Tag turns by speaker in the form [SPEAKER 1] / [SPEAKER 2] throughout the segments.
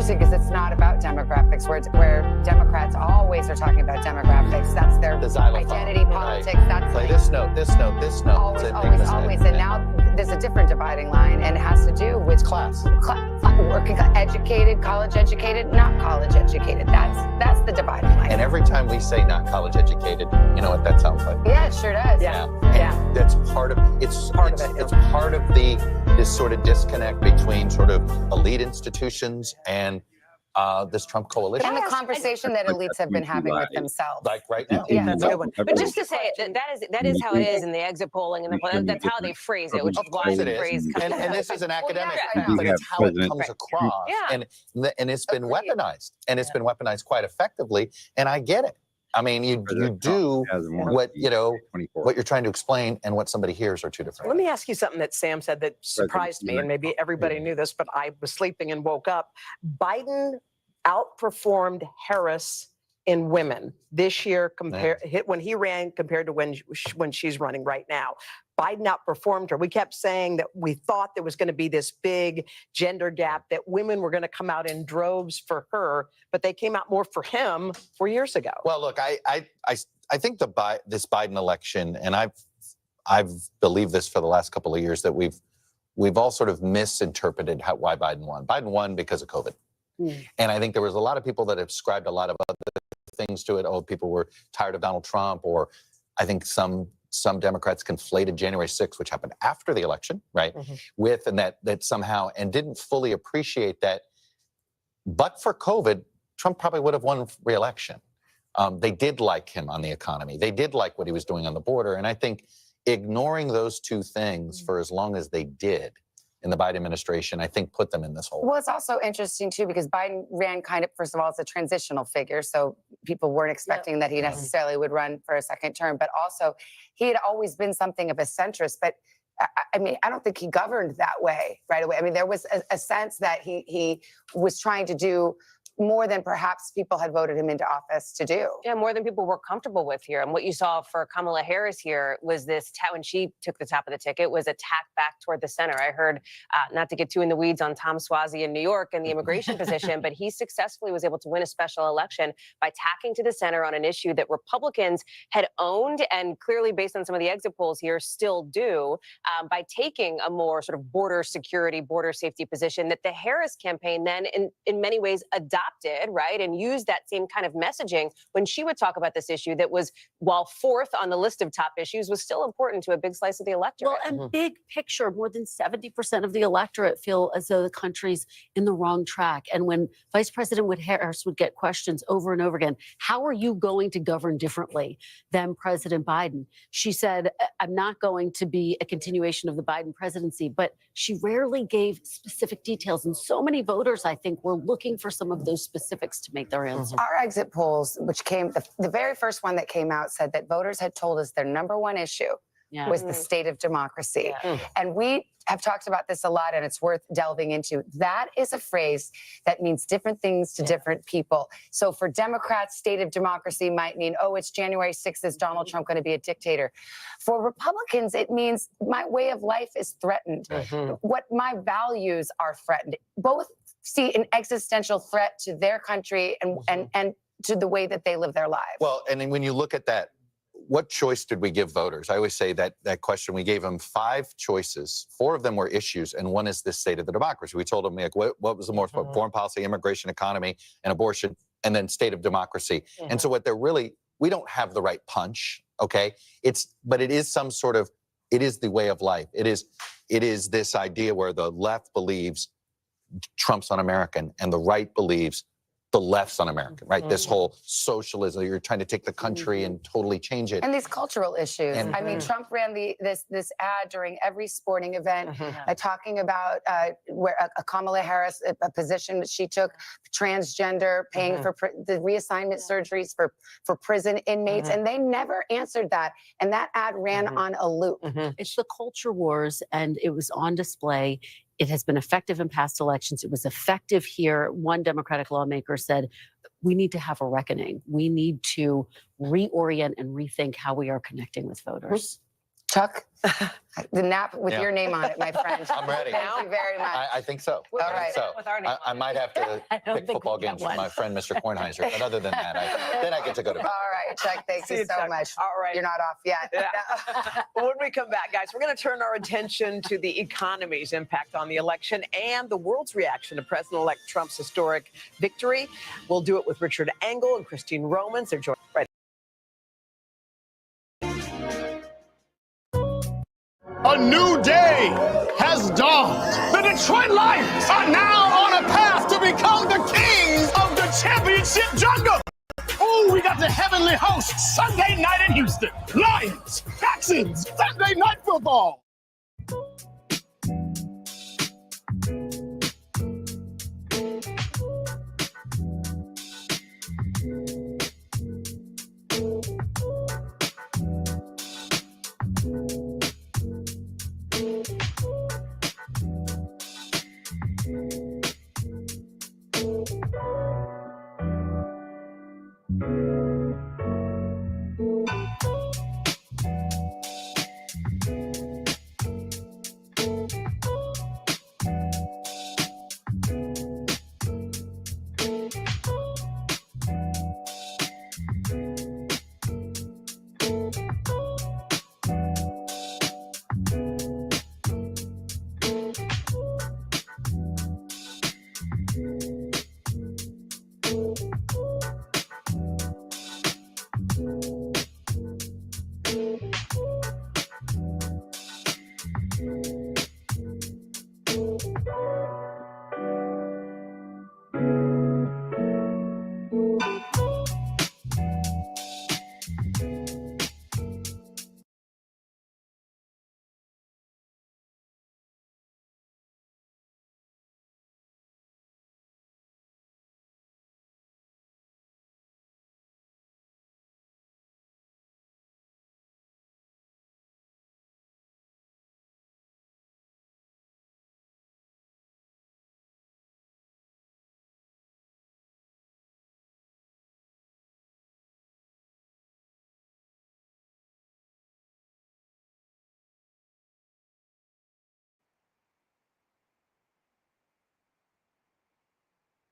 [SPEAKER 1] interesting because it's not about demographics, where Democrats always are talking about demographics. That's their identity politics. That's
[SPEAKER 2] play this note, this note, this note.
[SPEAKER 1] Always. And now there's a different dividing line, and it has to do with
[SPEAKER 2] class.
[SPEAKER 1] Working educated, college educated, not college educated. That's the dividing line.
[SPEAKER 2] And every time we say not college educated, you know what that sounds like?
[SPEAKER 1] Yeah, it sure does.
[SPEAKER 2] Yeah. That's part of it's part of this sort of disconnect between sort of elite institutions and this Trump coalition.
[SPEAKER 1] And the conversation that elites have been having with themselves.
[SPEAKER 2] Like right now.
[SPEAKER 1] Yeah,
[SPEAKER 3] that's a good one. But just to say that is how it is in the exit polling and that's how they phrase it, which is why the phrase comes
[SPEAKER 2] and this is an academic
[SPEAKER 3] thing,
[SPEAKER 2] but it's how it comes across.
[SPEAKER 3] Yeah.
[SPEAKER 2] And it's been weaponized. And it's been weaponized quite effectively. And I get it. I mean, you do what you're trying to explain and what somebody hears are two different.
[SPEAKER 4] Let me ask you something that Sam said that surprised me, and maybe everybody knew this, but I was sleeping and woke up. Biden outperformed Harris in women this year when he ran compared to when she's running right now. Biden outperformed her. We kept saying that we thought there was going to be this big gender gap, that women were going to come out in droves for her, but they came out more for him 4 years ago.
[SPEAKER 2] Well, look, I think this Biden election, and I've believed this for the last couple of years, that we've all sort of misinterpreted why Biden won. Biden won because of COVID. And I think there was a lot of people that ascribed a lot of other things to it. Oh, people were tired of Donald Trump, or I think some Democrats conflated January 6th, which happened after the election, right, with, and that somehow, and didn't fully appreciate that. But for COVID, Trump probably would have won re-election. They did like him on the economy. They did like what he was doing on the border. And I think ignoring those two things for as long as they did in the Biden administration, I think put them in this hole.
[SPEAKER 1] Well, it's also interesting, too, because Biden ran kind of, first of all, as a transitional figure. So people weren't expecting that he necessarily would run for a second term. But also, he had always been something of a centrist. But I mean, I don't think he governed that way right away. I mean, there was a sense that he was trying to do more than perhaps people had voted him into office to do.
[SPEAKER 3] Yeah, more than people were comfortable with here. And what you saw for Kamala Harris here was this, when she took the top of the ticket, was a tack back toward the center. I heard, not to get too in the weeds on Tom Suozzi in New York and the immigration position, but he successfully was able to win a special election by tacking to the center on an issue that Republicans had owned, and clearly based on some of the exit polls here still do, by taking a more sort of border security, border safety position that the Harris campaign then in many ways adopted, right, and used that same kind of messaging when she would talk about this issue that was, while fourth on the list of top issues, was still important to a big slice of the electorate.
[SPEAKER 5] Well, and big picture, more than 70% of the electorate feel as though the country's in the wrong track. And when Vice President Harris would get questions over and over again, how are you going to govern differently than President Biden? She said, I'm not going to be a continuation of the Biden presidency, but she rarely gave specific details. And so many voters, I think, were looking for some of those specifics to make their answer.
[SPEAKER 1] Our exit polls, which came, the very first one that came out said that voters had told us their number one issue was the state of democracy. And we have talked about this a lot, and it's worth delving into. That is a phrase that means different things to different people. So for Democrats, state of democracy might mean, oh, it's January 6th, is Donald Trump going to be a dictator? For Republicans, it means my way of life is threatened. What my values are threatened. Both see an existential threat to their country and to the way that they live their lives.
[SPEAKER 2] Well, and then when you look at that, what choice did we give voters? I always say that question, we gave them 5 choices. 4 of them were issues, and one is the state of the democracy. We told them, like, what was the most foreign policy, immigration, economy, and abortion, and then state of democracy. And so what they're really, we don't have the right punch, okay? But it is some sort of, it is the way of life. It is this idea where the left believes Trump's un-American and the right believes the left's un-American, right? This whole socialism, you're trying to take the country and totally change it.
[SPEAKER 1] And these cultural issues. I mean, Trump ran this ad during every sporting event, talking about where Kamala Harris, a position that she took, transgender, paying for the reassignment surgeries for prison inmates, and they never answered that. And that ad ran on a loop.
[SPEAKER 5] It's the culture wars, and it was on display. It has been effective in past elections. It was effective here. One Democratic lawmaker said, we need to have a reckoning. We need to reorient and rethink how we are connecting with voters.
[SPEAKER 1] Chuck, the nap with
[SPEAKER 2] Yeah.
[SPEAKER 1] your name on it, my friend.
[SPEAKER 2] I'm ready.
[SPEAKER 1] Thank you very much.
[SPEAKER 2] I think so.
[SPEAKER 3] All
[SPEAKER 2] I think
[SPEAKER 1] right.
[SPEAKER 2] so.
[SPEAKER 3] With our name
[SPEAKER 2] I
[SPEAKER 3] on it.
[SPEAKER 2] might have to
[SPEAKER 5] I don't
[SPEAKER 2] pick
[SPEAKER 5] think
[SPEAKER 2] football
[SPEAKER 5] we get
[SPEAKER 2] games from
[SPEAKER 5] one.
[SPEAKER 2] my friend, Mr. Kornheiser. But other than that, then I get to go to bed.
[SPEAKER 1] All right, Chuck, thank
[SPEAKER 4] See
[SPEAKER 1] you
[SPEAKER 4] you,
[SPEAKER 1] so
[SPEAKER 4] Chuck.
[SPEAKER 1] much.
[SPEAKER 4] All right.
[SPEAKER 1] You're not off yet.
[SPEAKER 4] Yeah. Well, when we come back, guys, we're going to turn our attention to the economy's impact on the election and the world's reaction to President-elect Trump's historic victory. We'll do it with Richard Engel and Christine Romans. They're joining right.
[SPEAKER 6] A new day has dawned. The Detroit Lions are now on a path to become the kings of the championship jungle. Oh, we got the heavenly host Sunday night in Houston. Lions, Texans, Sunday night football.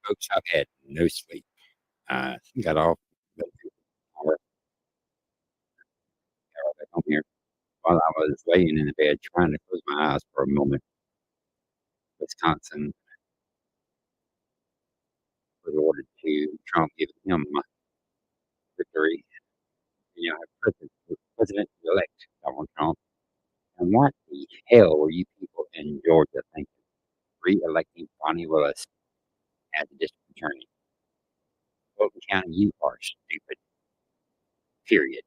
[SPEAKER 7] Folks, I've had no sleep. Got off about an hour back home here. While I was laying in the bed trying to close my eyes for a moment, Wisconsin was ordered to Trump giving him victory. You know, President-elect Donald Trump. And what the hell were you people in Georgia thinking? Re-electing Bonnie Willis as the district attorney. Fulton County, you are stupid. Period.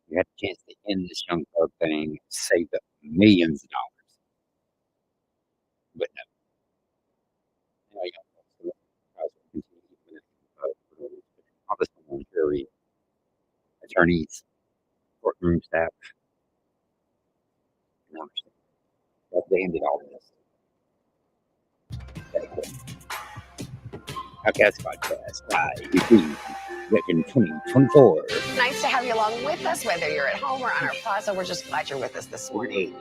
[SPEAKER 7] You had a chance to end this young thug thing, save the millions of dollars. But no. Now you got Congressman, jury, attorneys, courtroom staff. And I'm that they ended all this. Outcast Podcast by UP, Veteran 2024.
[SPEAKER 1] Nice to have you along with us, whether you're at home or on our plaza. We're just glad you're with us this morning.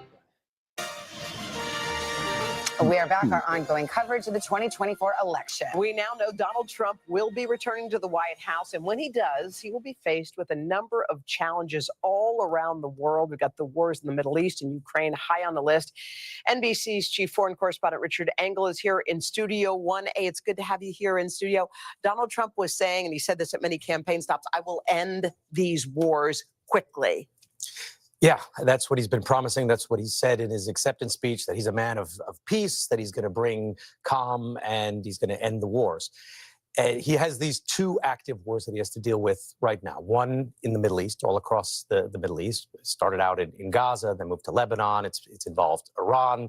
[SPEAKER 1] We are back, our ongoing coverage of the 2024 election.
[SPEAKER 4] We now know Donald Trump will be returning to the White House. And when he does, he will be faced with a number of challenges all around the world. We've got the wars in the Middle East and Ukraine high on the list. NBC's chief foreign correspondent Richard Engel is here in Studio 1A. It's good to have you here in studio. Donald Trump was saying, and he said this at many campaign stops, I will end these wars quickly.
[SPEAKER 8] Yeah, that's what he's been promising. That's what he said in his acceptance speech, that he's a man of peace, that he's going to bring calm and he's going to end the wars. He has these two active wars that he has to deal with right now. One in the Middle East, all across the Middle East. It started out in Gaza, then moved to Lebanon. It's involved Iran.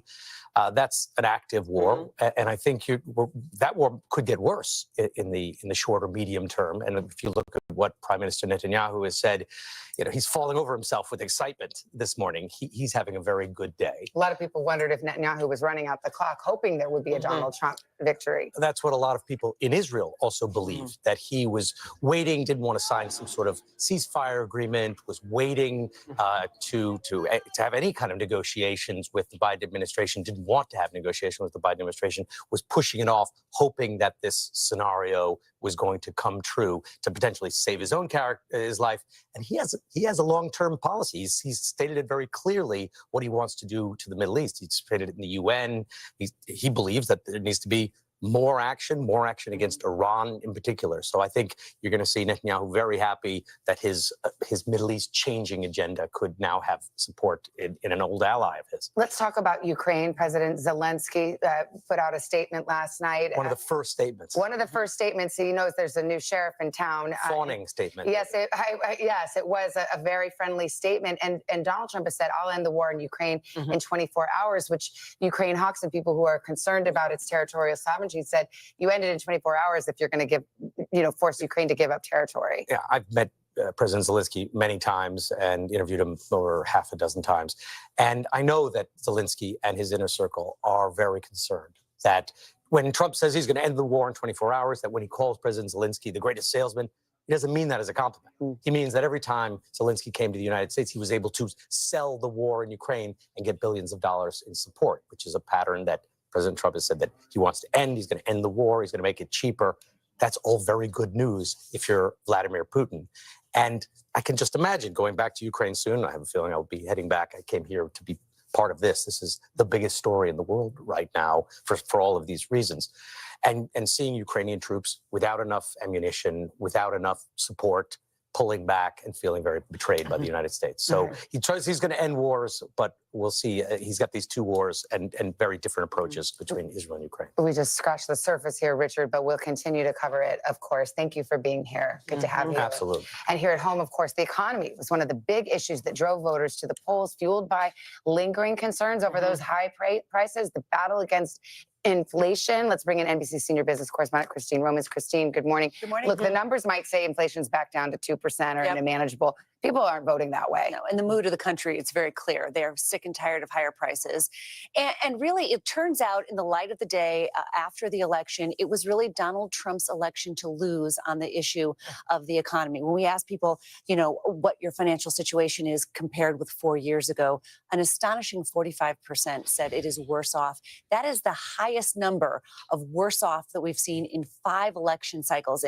[SPEAKER 8] That's an active war, and I think that war could get worse in the short or medium term. And if you look at what Prime Minister Netanyahu has said, he's falling over himself with excitement this morning. He's having a very good day.
[SPEAKER 1] A lot of people wondered if Netanyahu was running out the clock, hoping there would be a Donald Trump victory.
[SPEAKER 8] That's what a lot of people in Israel also believed that he was waiting, didn't want to sign some sort of ceasefire agreement, was waiting to have any kind of negotiations with the Biden administration, didn't want to have negotiation with the Biden administration, was pushing it off, hoping that this scenario was going to come true to potentially save his own his life. And he has a long-term policy. He's stated it very clearly what he wants to do to the Middle East. He's stated it in the UN. He believes that there needs to be more action against Iran in particular. So I think you're going to see Netanyahu very happy that his Middle East changing agenda could now have support in an old ally of his.
[SPEAKER 1] Let's talk about Ukraine. President Zelensky put out a statement last night.
[SPEAKER 8] One of the first statements.
[SPEAKER 1] One of the first statements. He knows there's a new sheriff in town.
[SPEAKER 8] Fawning statement.
[SPEAKER 1] Yes, yes, it was a very friendly statement. And Donald Trump has said, I'll end the war in Ukraine in 24 hours, which Ukraine hawks and people who are concerned about its territorial sovereignty said, you end it in 24 hours if you're going to force Ukraine to give up territory.
[SPEAKER 8] Yeah, I've met President Zelensky many times and interviewed him over half a dozen times. And I know that Zelensky and his inner circle are very concerned that when Trump says he's going to end the war in 24 hours, that when he calls President Zelensky the greatest salesman, he doesn't mean that as a compliment. He means that every time Zelensky came to the United States, he was able to sell the war in Ukraine and get billions of dollars in support, which is a pattern that President Trump has said that he wants to end. He's going to end the war. He's going to make it cheaper. That's all very good news if you're Vladimir Putin. And I can just imagine going back to Ukraine soon. I have a feeling I'll be heading back. I came here to be part of this. This is the biggest story in the world right now for all of these reasons. And seeing Ukrainian troops without enough ammunition, without enough support, pulling back and feeling very betrayed by the United States. So he's going to end wars, but we'll see. He's got these two wars and very different approaches between Israel and Ukraine.
[SPEAKER 1] We just scratched the surface here, Richard, but we'll continue to cover it, of course. Thank you for being here. Good to have you.
[SPEAKER 8] Absolutely.
[SPEAKER 1] And here at home, of course, the economy was one of the big issues that drove voters to the polls, fueled by lingering concerns over those high prices, the battle against inflation. Let's bring in NBC senior business correspondent Christine Romans. Christine, good morning.
[SPEAKER 9] Good morning.
[SPEAKER 1] Look, the numbers might say inflation's back down to 2% or in a manageable. People aren't voting that way.
[SPEAKER 9] No, in the mood of the country, it's very clear. They're sick and tired of higher prices. And really, it turns out in the light of the day after the election, it was really Donald Trump's election to lose on the issue of the economy. When we ask people, what your financial situation is compared with 4 years ago, an astonishing 45% said it is worse off. That is the highest number of worse off that we've seen in 5 election cycles,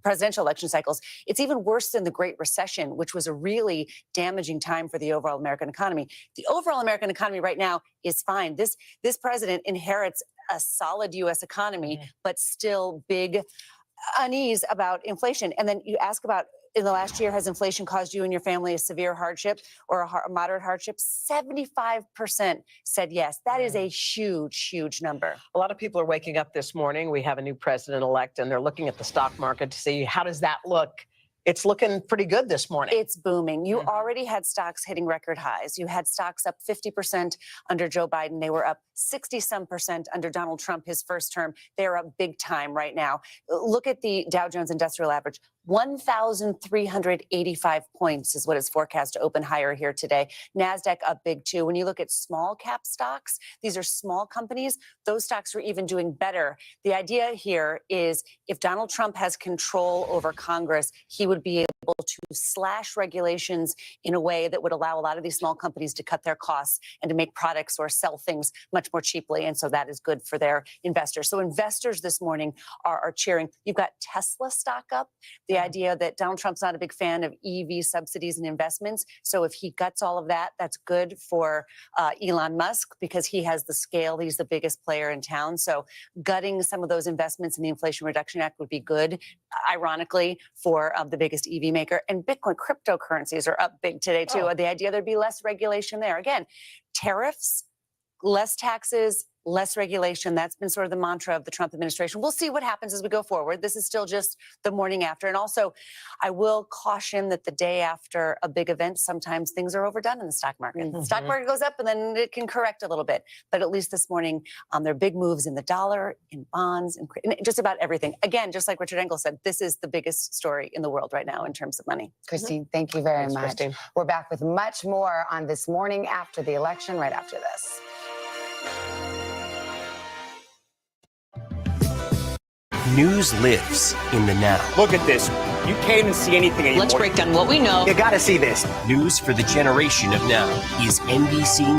[SPEAKER 9] presidential election cycles. It's even worse than the Great Recession, which was a really damaging time for the overall American economy. The overall American economy right now is fine. This president inherits a solid U.S. economy, but still big unease about inflation. And then you ask about, in the last year, has inflation caused you and your family a severe hardship or a moderate hardship? 75% said yes. That is a huge, huge number.
[SPEAKER 4] A lot of people are waking up this morning. We have a new president-elect, and they're looking at the stock market to see how does that look. It's looking pretty good this morning.
[SPEAKER 9] It's booming. You already had stocks hitting record highs. You had stocks up 50% under Joe Biden. They were up 60-some% under Donald Trump, his first term. They're up big time right now. Look at the Dow Jones Industrial Average. 1,385 points is what is forecast to open higher here today. NASDAQ up big too. When you look at small cap stocks, these are small companies, those stocks are even doing better. The idea here is if Donald Trump has control over Congress, he would be able to slash regulations in a way that would allow a lot of these small companies to cut their costs and to make products or sell things much more cheaply. And so that is good for their investors. So investors this morning are cheering. You've got Tesla stock up. The idea that Donald Trump's not a big fan of EV subsidies and investments. So if he guts all of that, that's good for Elon Musk because he has the scale. He's the biggest player in town. So gutting some of those investments in the Inflation Reduction Act would be good, ironically, for the biggest EV maker. And Bitcoin cryptocurrencies are up big today, too. The idea there'd be less regulation there. Again, tariffs, less taxes, less regulation. That's been sort of the mantra of the Trump administration. We'll see what happens as we go forward. This is still just the morning after. And also, I will caution that the day after a big event, sometimes things are overdone in the stock market. The stock market goes up and then it can correct a little bit. But at least this morning, there are big moves in the dollar, in bonds, in just about everything. Again, just like Richard Engel said, this is the biggest story in the world right now in terms of money.
[SPEAKER 1] Christine, thank you very much.
[SPEAKER 4] Christine.
[SPEAKER 1] We're back with much more on This Morning After the Election right after this.
[SPEAKER 10] News lives in the now.
[SPEAKER 11] Look at this. You can't even see anything anymore.
[SPEAKER 12] Let's break down what we know.
[SPEAKER 11] You gotta see this.
[SPEAKER 10] News for the generation of now is NBC.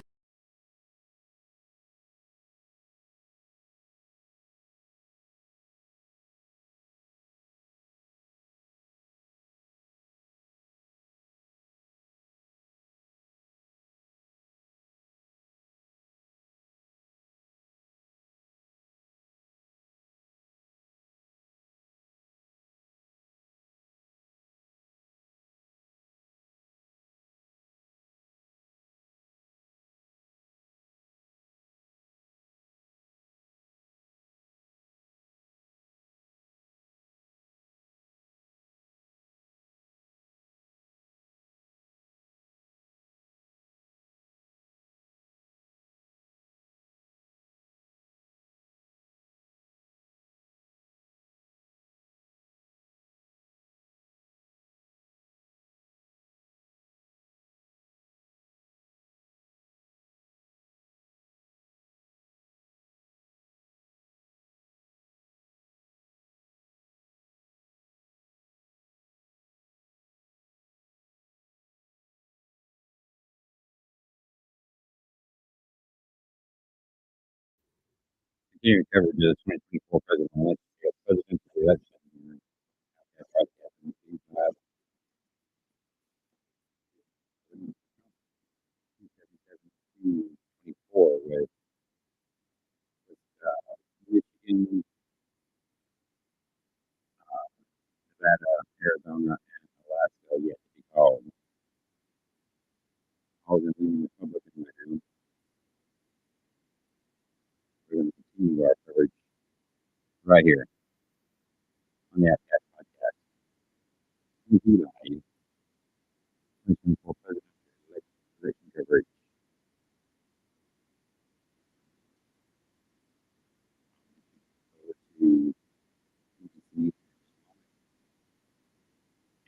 [SPEAKER 7] Continuing coverage of the 2024 presidential election. With Michigan, Nevada, Arizona, and Alaska yet to be called. All the leading Republican right now. We're going to continue our coverage right here on the Outcast Podcast. Live 2024 presidential election coverage. To NBC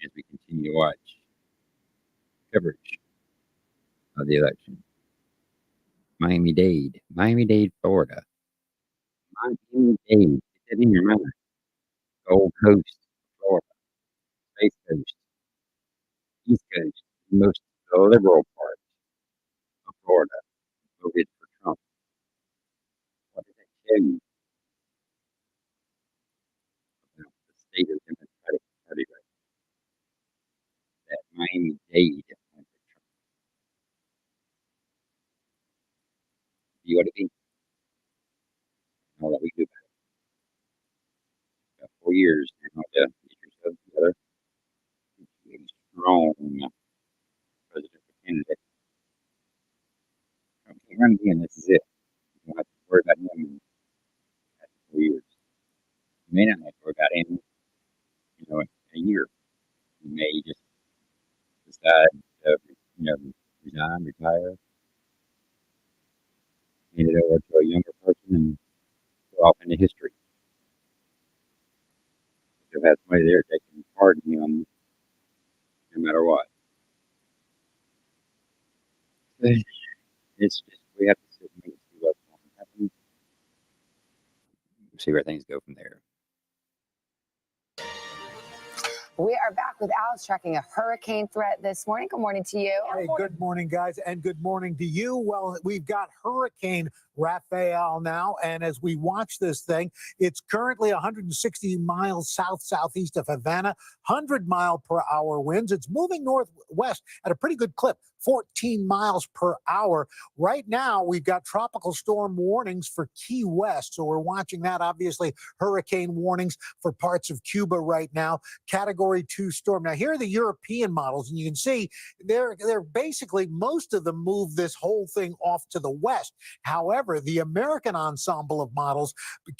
[SPEAKER 7] as we continue to watch coverage of the election. Miami-Dade, Florida. Miami-Dade, get that in your mind. Gold Coast, Florida. Space Coast, East Coast, the most liberal part of Florida voted for Trump. What does that show you about the state of the Democratic Party right now? That Miami-Dade went for Trump. You ought to be all that we do about it. About 4 years now to get yourselves together. A strong presidential candidate. Trump can't run again. This is it. You don't have to worry about him after 4 years. You may not have to worry about him, in a year. You may just decide to, resign, retire, hand it over to a younger person, and go off into history. You'll have somebody there taking part in him no matter what. It's just, we have to sit and see what's going to happen. See where things go from there.
[SPEAKER 1] We are back with Alex tracking a hurricane threat this morning. Good morning to you.
[SPEAKER 13] Hey, good morning, guys, and good morning to you. Well, we've got Hurricane Rafael now, and as we watch this thing, it's currently 160 miles southeast of Havana, 100-mile-per-hour winds. It's moving northwest at a pretty good clip, 14 miles per hour. Right now, we've got tropical storm warnings for Key West, so we're watching that. Obviously, hurricane warnings for parts of Cuba right now. Category 2 storm. Now, here are the European models, and you can see they're basically, most of them move this whole thing off to the west. However, the American ensemble of models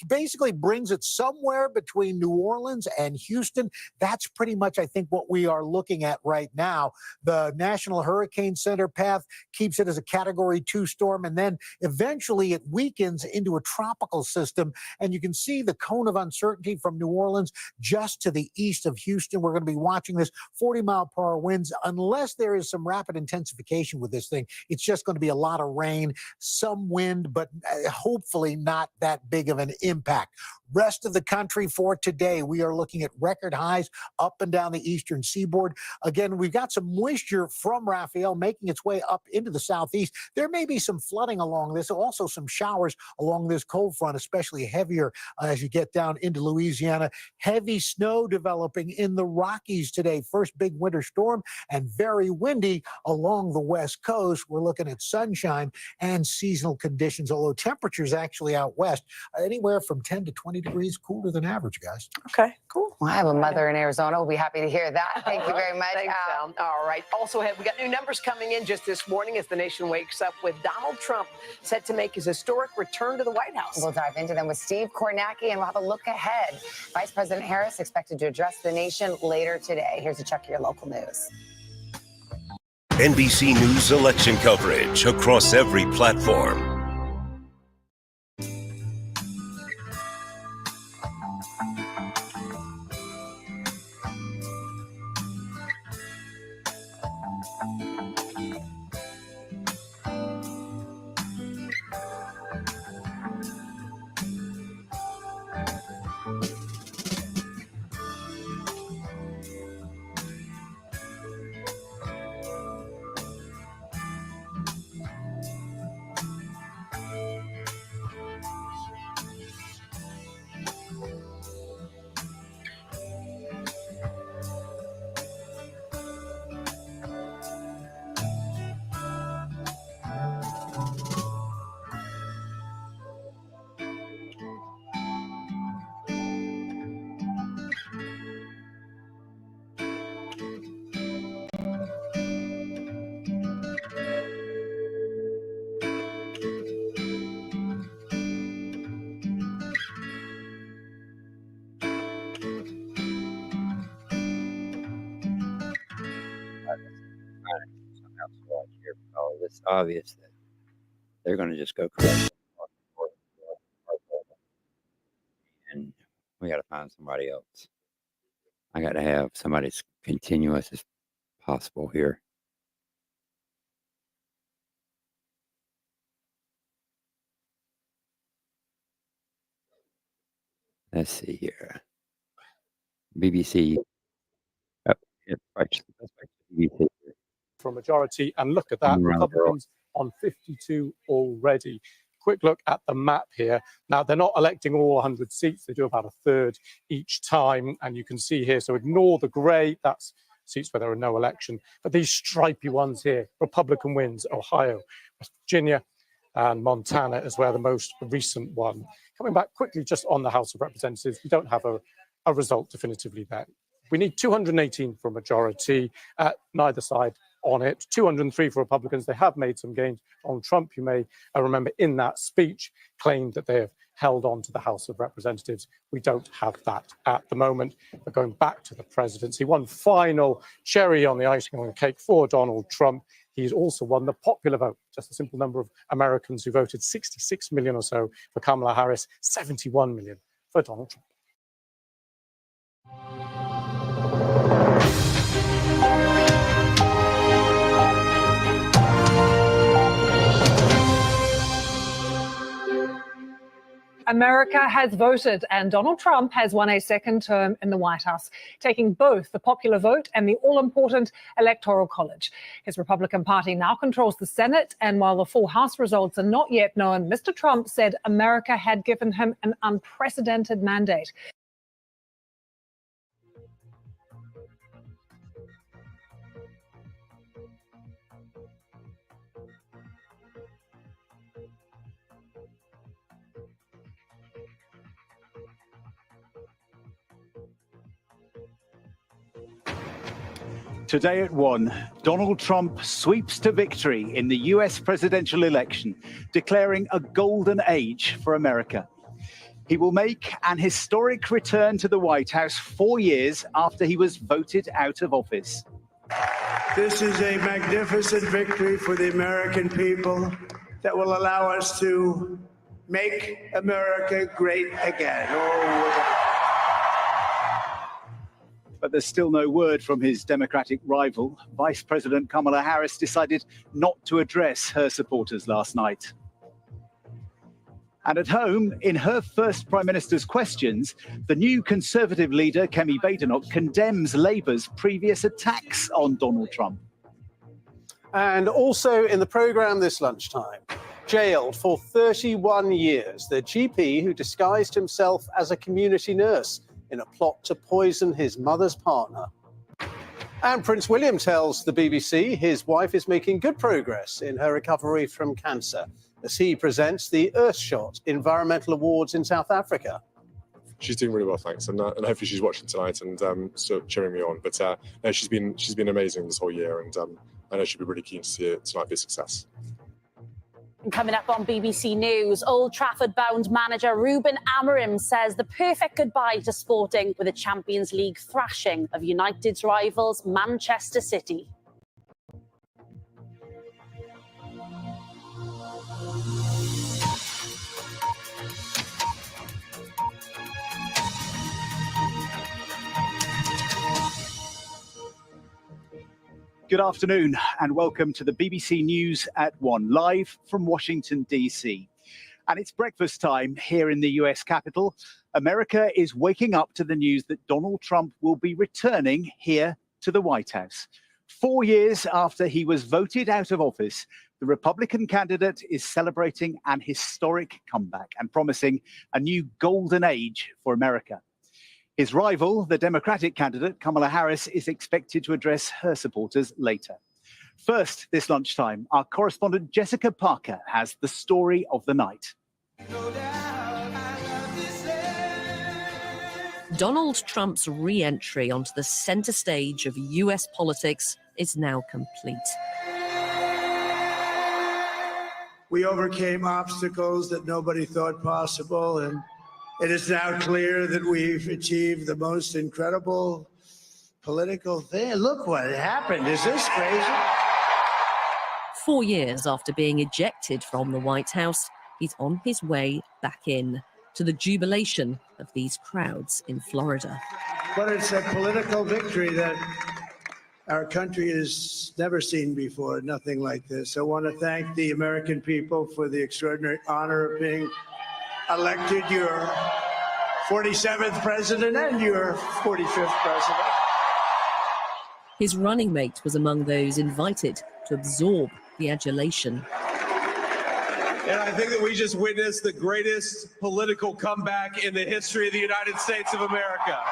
[SPEAKER 13] basically brings it somewhere between New Orleans and Houston. That's pretty much, I think, what we are looking at right now. The National Hurricane hurricane center path, keeps it as a Category 2 storm, and then eventually it weakens into a tropical system. And you can see the cone of uncertainty from New Orleans just to the east of Houston. We're going to be watching this 40-mile-per-hour winds. Unless there is some rapid intensification with this thing, it's just going to be a lot of rain, some wind, but hopefully not that big of an impact. Rest of the country for today, we are looking at record highs up and down the eastern seaboard. Again, we've got some moisture from Raphael making its way up into the southeast. There may be some flooding along this, also some showers along this cold front, especially heavier as you get down into Louisiana. Heavy snow developing in the Rockies today. First big winter storm, and very windy along the west coast. We're looking at sunshine and seasonal conditions, although temperatures actually out west anywhere from 10 to 20 degrees cooler than average, guys.
[SPEAKER 4] Okay, cool.
[SPEAKER 1] Well, I have a mother in Arizona. We'll be happy to hear that. Thank you very much.
[SPEAKER 4] Thanks, Al. All right. Also, we got new numbers coming in just this morning as the nation wakes up with Donald Trump set to make his historic return to the White House.
[SPEAKER 1] We'll dive into them with Steve Kornacki, and we'll have a look ahead. Vice President Harris expected to address the nation later today. Here's a check of your local news.
[SPEAKER 10] NBC News election coverage across every platform.
[SPEAKER 7] It's obvious that they're going to just go crazy, and we got to find somebody else. I got to have somebody as continuous as possible here. Let's see here. BBC. Oh, yeah, right. BBC.
[SPEAKER 12] For a majority, and look at that, Republicans on 52 already. Quick look at the map here. Now, they're not electing all 100 seats. They do about a third each time, and you can see here, so ignore the grey, that's seats where there are no election, but these stripy ones here, Republican wins, Ohio, West Virginia, and Montana is where the most recent one. Coming back quickly just on the House of Representatives, we don't have a result definitively there. We need 218 for a majority, neither side on it. 203 for Republicans. They have made some gains. Donald Trump, you may remember in that speech, claimed that they have held on to the House of Representatives. We don't have that at the moment. We're going back to the presidency. One final cherry on the icing on the cake for Donald Trump. He's also won the popular vote, just a simple number of Americans who voted, 66 million or so for Kamala Harris, 71 million for Donald Trump.
[SPEAKER 14] America has voted, and Donald Trump has won a second term in the White House, taking both the popular vote and the all-important Electoral College. His Republican Party now controls the Senate, and while the full House results are not yet known, Mr. Trump said America had given him an unprecedented mandate.
[SPEAKER 15] Today at 1, Donald Trump sweeps to victory in the US presidential election, declaring a golden age for America. He will make an historic return to the White House 4 years after he was voted out of office.
[SPEAKER 16] This is a magnificent victory for the American people that will allow us to make America great again.
[SPEAKER 15] But there's still no word from his Democratic rival. Vice President Kamala Harris decided not to address her supporters last night. And at home, in her first Prime Minister's questions, the new Conservative leader, Kemi Badenoch, condemns Labour's previous attacks on Donald Trump.
[SPEAKER 17] And also in the programme this lunchtime, jailed for 31 years, the GP who disguised himself as a community nurse in a plot to poison his mother's partner. And Prince William tells the BBC his wife is making good progress in her recovery from cancer as he presents the Earthshot Environmental Awards in South Africa.
[SPEAKER 18] She's doing really well, thanks, and hopefully she's watching tonight and sort of cheering me on. But no, she's been amazing this whole year, and I know she'll be really keen to see it tonight be a success.
[SPEAKER 19] And coming up on BBC News, Old Trafford-bound manager Ruben Amorim says the perfect goodbye to Sporting with a Champions League thrashing of United's rivals Manchester City.
[SPEAKER 15] Good afternoon and welcome to the BBC News at 1, live from Washington, D.C. And it's breakfast time here in the US Capitol. America is waking up to the news that Donald Trump will be returning here to the White House. 4 years after he was voted out of office, the Republican candidate is celebrating an historic comeback and promising a new golden age for America. His rival, the Democratic candidate, Kamala Harris, is expected to address her supporters later. First, this lunchtime, our correspondent Jessica Parker has the story of the night.
[SPEAKER 20] Donald Trump's re-entry onto the center stage of US politics is now complete.
[SPEAKER 16] We overcame obstacles that nobody thought possible, and it is now clear that we've achieved the most incredible political thing. Look what happened. Is this crazy?
[SPEAKER 20] 4 years after being ejected from the White House, he's on his way back in, to the jubilation of these crowds in Florida.
[SPEAKER 16] But it's a political victory that our country has never seen before, nothing like this. I want to thank the American people for the extraordinary honor of being elected your 47th president and your 45th president.
[SPEAKER 20] His running mate was among those invited to absorb the adulation.
[SPEAKER 21] And I think that we just witnessed the greatest political comeback in the history of the United States of America.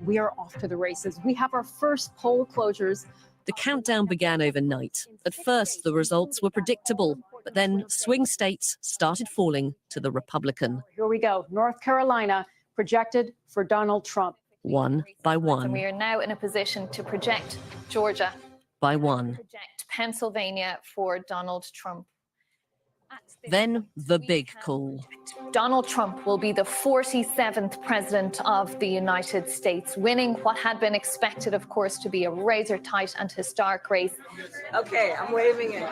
[SPEAKER 22] We are off to the races. We have our first poll closures.
[SPEAKER 20] The countdown began overnight. At first, the results were predictable, but then swing states started falling to the Republican.
[SPEAKER 22] Here we go. North Carolina projected for Donald Trump.
[SPEAKER 20] One by one.
[SPEAKER 23] And we are now in a position to project Georgia.
[SPEAKER 20] By one.
[SPEAKER 23] Project Pennsylvania for Donald Trump.
[SPEAKER 20] Then the big call.
[SPEAKER 23] Donald Trump will be the 47th president of the United States, winning what had been expected, of course, to be a razor-tight and historic race.
[SPEAKER 24] Okay, I'm waving it.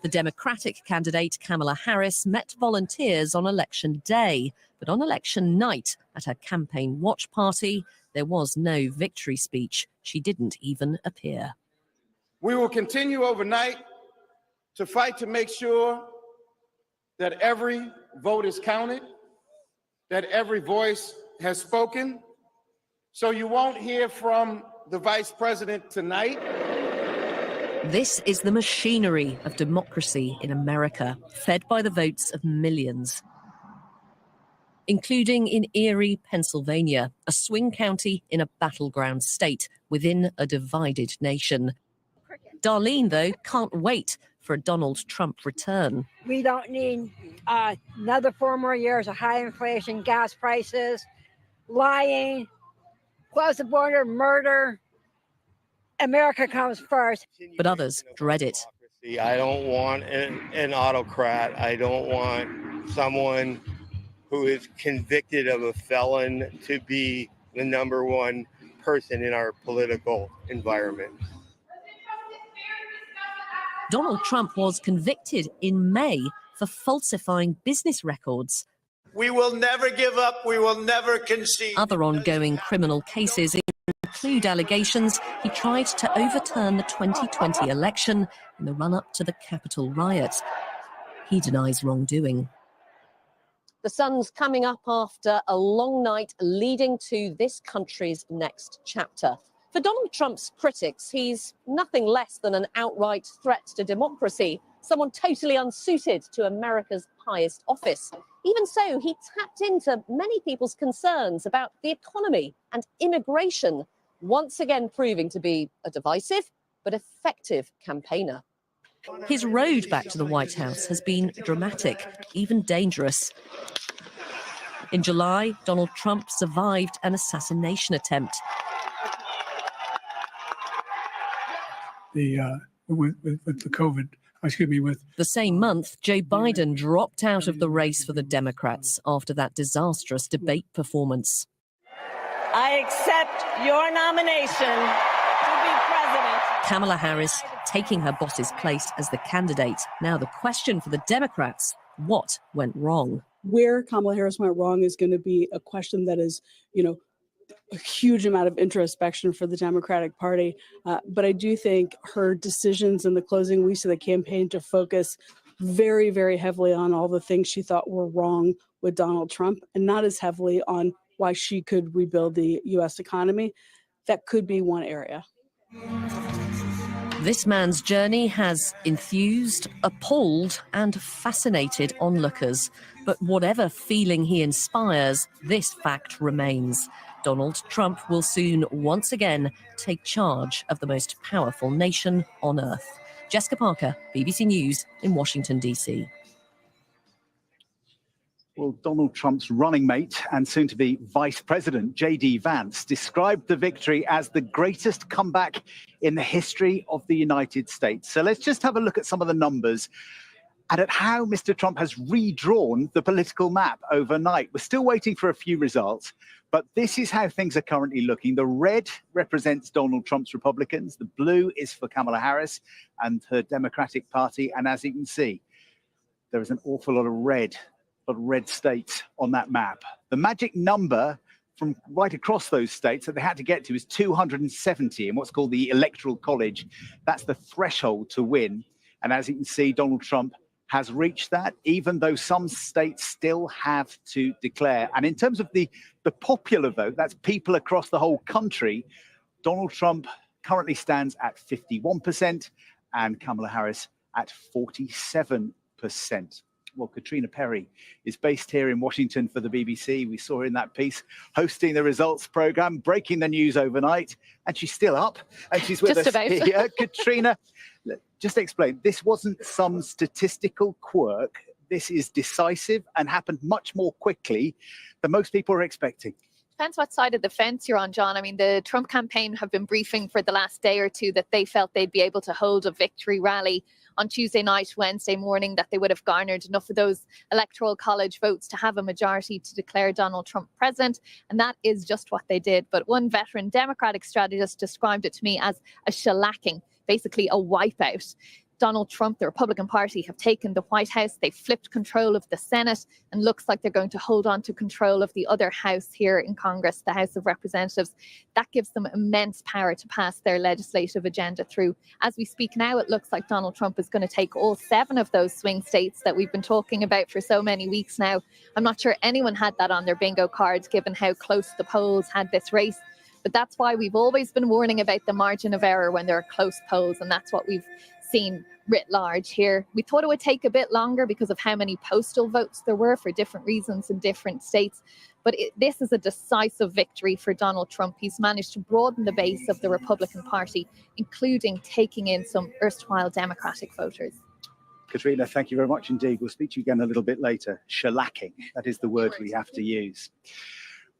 [SPEAKER 20] The Democratic candidate Kamala Harris met volunteers on election day, but on election night at her campaign watch party, there was no victory speech. She didn't even appear.
[SPEAKER 21] We will continue overnight to fight to make sure that every vote is counted, that every voice has spoken. So you won't hear from the vice president tonight.
[SPEAKER 20] This is the machinery of democracy in America, fed by the votes of millions, including in Erie, Pennsylvania, a swing county in a battleground state within a divided nation. Darlene, though, can't wait for a Donald Trump return.
[SPEAKER 24] We don't need another 4 more years of high inflation, gas prices, lying, close the border, murder. America comes first.
[SPEAKER 20] But others dread it.
[SPEAKER 25] I don't want an autocrat. I don't want someone
[SPEAKER 2] who is convicted of a felon to be the number one person in our political environment.
[SPEAKER 20] Donald Trump was convicted in May for falsifying business records.
[SPEAKER 3] We will never give up. We will never concede.
[SPEAKER 20] Other ongoing criminal cases include allegations he tried to overturn the 2020 election in the run-up to the Capitol riot. He denies wrongdoing. The sun's coming up after a long night leading to this country's next chapter. For Donald Trump's critics, he's nothing less than an outright threat to democracy, someone totally unsuited to America's highest office. Even so, he tapped into many people's concerns about the economy and immigration, once again proving to be a divisive but effective campaigner. His road back to the White House has been dramatic, even dangerous. In July, Donald Trump survived an assassination attempt.
[SPEAKER 5] With the COVID, with
[SPEAKER 20] the same month, Joe Biden dropped out of the race for the Democrats after that disastrous debate performance.
[SPEAKER 6] I accept your nomination to be president.
[SPEAKER 20] Kamala Harris taking her boss's place as the candidate. Now the question for the Democrats, what went wrong?
[SPEAKER 25] Where Kamala Harris went wrong is going to be a question that is, a huge amount of introspection for the Democratic Party. But I do think her decisions in the closing weeks of the campaign to focus very, very heavily on all the things she thought were wrong with Donald Trump and not as heavily on why she could rebuild the U.S. economy, that could be one area.
[SPEAKER 20] This man's journey has enthused, appalled, and fascinated onlookers. But whatever feeling he inspires, this fact remains. Donald Trump will soon once again take charge of the most powerful nation on earth. Jessica Parker, BBC News in Washington, D.C.
[SPEAKER 15] Well, Donald Trump's running mate and soon-to-be Vice President J.D. Vance described the victory as the greatest comeback in the history of the United States. So let's just have a look at some of the numbers and at how Mr. Trump has redrawn the political map overnight. We're still waiting for a few results, but this is how things are currently looking. The red represents Donald Trump's Republicans. The blue is for Kamala Harris and her Democratic Party. And as you can see, there is an awful lot of red states on that map. The magic number from right across those states that they had to get to is 270 in what's called the Electoral College. That's the threshold to win. And as you can see, Donald Trump has reached that, even though some states still have to declare. And in terms of the popular vote, that's people across the whole country, Donald Trump currently stands at 51% and Kamala Harris at 47%. Well, Katrina Perry is based here in Washington for the BBC. We saw her in that piece, hosting the results program, breaking the news overnight, and she's still up, and she's with
[SPEAKER 23] Just
[SPEAKER 15] us
[SPEAKER 23] about.
[SPEAKER 15] here. Katrina, just explain, this wasn't some statistical quirk. This is decisive and happened much more quickly than most people are expecting.
[SPEAKER 23] Depends what side of the fence you're on, John. I mean, the Trump campaign have been briefing for the last day or two that they felt they'd be able to hold a victory rally on Tuesday night, Wednesday morning, that they would have garnered enough of those electoral college votes to have a majority to declare Donald Trump president. And that is just what they did. But one veteran Democratic strategist described it to me as a shellacking, basically a wipeout. Donald Trump, the Republican Party, have taken the White House. They flipped control of the Senate and looks like they're going to hold on to control of the other house here in Congress, the House of Representatives. That gives them immense power to pass their legislative agenda through. As we speak now, it looks like Donald Trump is going to take all 7 of those swing states that we've been talking about for so many weeks now. I'm not sure anyone had that on their bingo cards, given how close the polls had this race. But that's why we've always been warning about the margin of error when there are close polls, and that's what we've seen writ large here. We thought it would take a bit longer because of how many postal votes there were for different reasons in different states. But this is a decisive victory for Donald Trump. He's managed to broaden the base of the Republican Party, including taking in some erstwhile Democratic voters.
[SPEAKER 15] Katrina, thank you very much indeed. We'll speak to you again a little bit later. Shellacking, that is the word we have to use.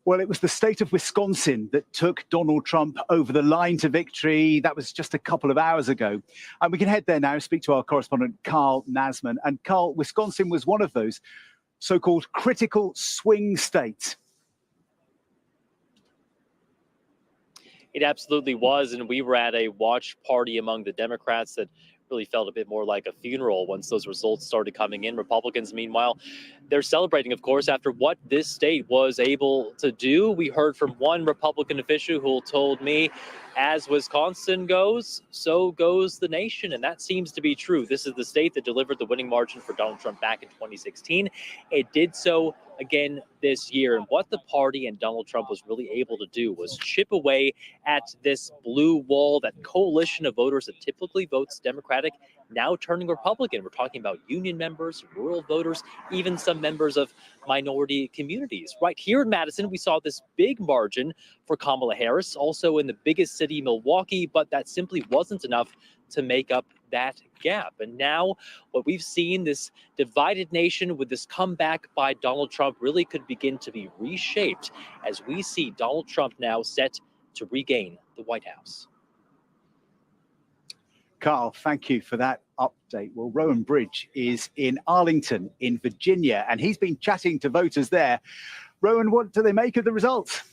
[SPEAKER 15] Well, it was the state of Wisconsin that took Donald Trump over the line to victory. That was just a couple of hours ago. And we can head there now and speak to our correspondent, Carl Nasman. And Carl, Wisconsin was one of those so-called critical swing state.
[SPEAKER 4] It absolutely was, and we were at a watch party among the Democrats that really felt a bit more like a funeral once those results started coming in. Republicans, meanwhile, they're celebrating, of course, after what this state was able to do. We heard from one Republican official who told me, as Wisconsin goes, so goes the nation. And that seems to be true. This is the state that delivered the winning margin for Donald Trump back in 2016. It did so again this year. And what the party and Donald Trump was really able to do was chip away at this blue wall, that coalition of voters that typically votes Democratic, now turning Republican. We're talking about union members, rural voters, even some members of minority communities. Right here in Madison, we saw this big margin for Kamala Harris, also in the biggest city, Milwaukee, but that simply wasn't enough to make up that gap. And now what we've seen, this divided nation with this comeback by Donald Trump, really could begin to be reshaped as we see Donald Trump now set to regain the White House.
[SPEAKER 15] Carl, thank you for that update. Well, Rowan Bridge is in Arlington in Virginia, and he's been chatting to voters there. Rowan, what do they make of the results?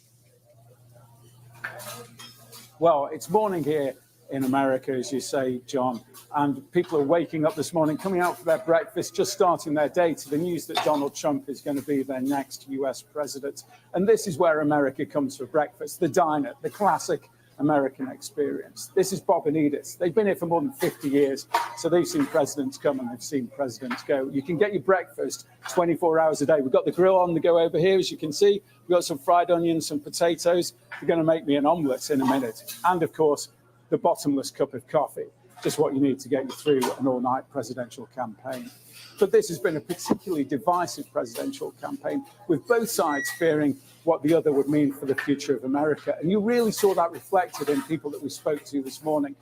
[SPEAKER 8] Well, it's morning here in America, as you say, John, and people are waking up this morning, coming out for their breakfast, just starting their day to the news that Donald Trump is going to be their next US president. And this is where America comes for breakfast, the diner, the classic American experience. This is Bob and Edith. They've been here for more than 50 years, so they've seen presidents come and they've seen presidents go. You can get your breakfast 24 hours a day. We've got the grill on the go over here, as you can see. We've got some fried onions, some potatoes. They're going to make me an omelette in a minute. And, of course, the bottomless cup of coffee, just what you need to get you through an all-night presidential campaign. But this has been a particularly divisive presidential campaign, with both sides fearing what the other would mean for the future of America. And you really saw that reflected in people that we spoke to this morning.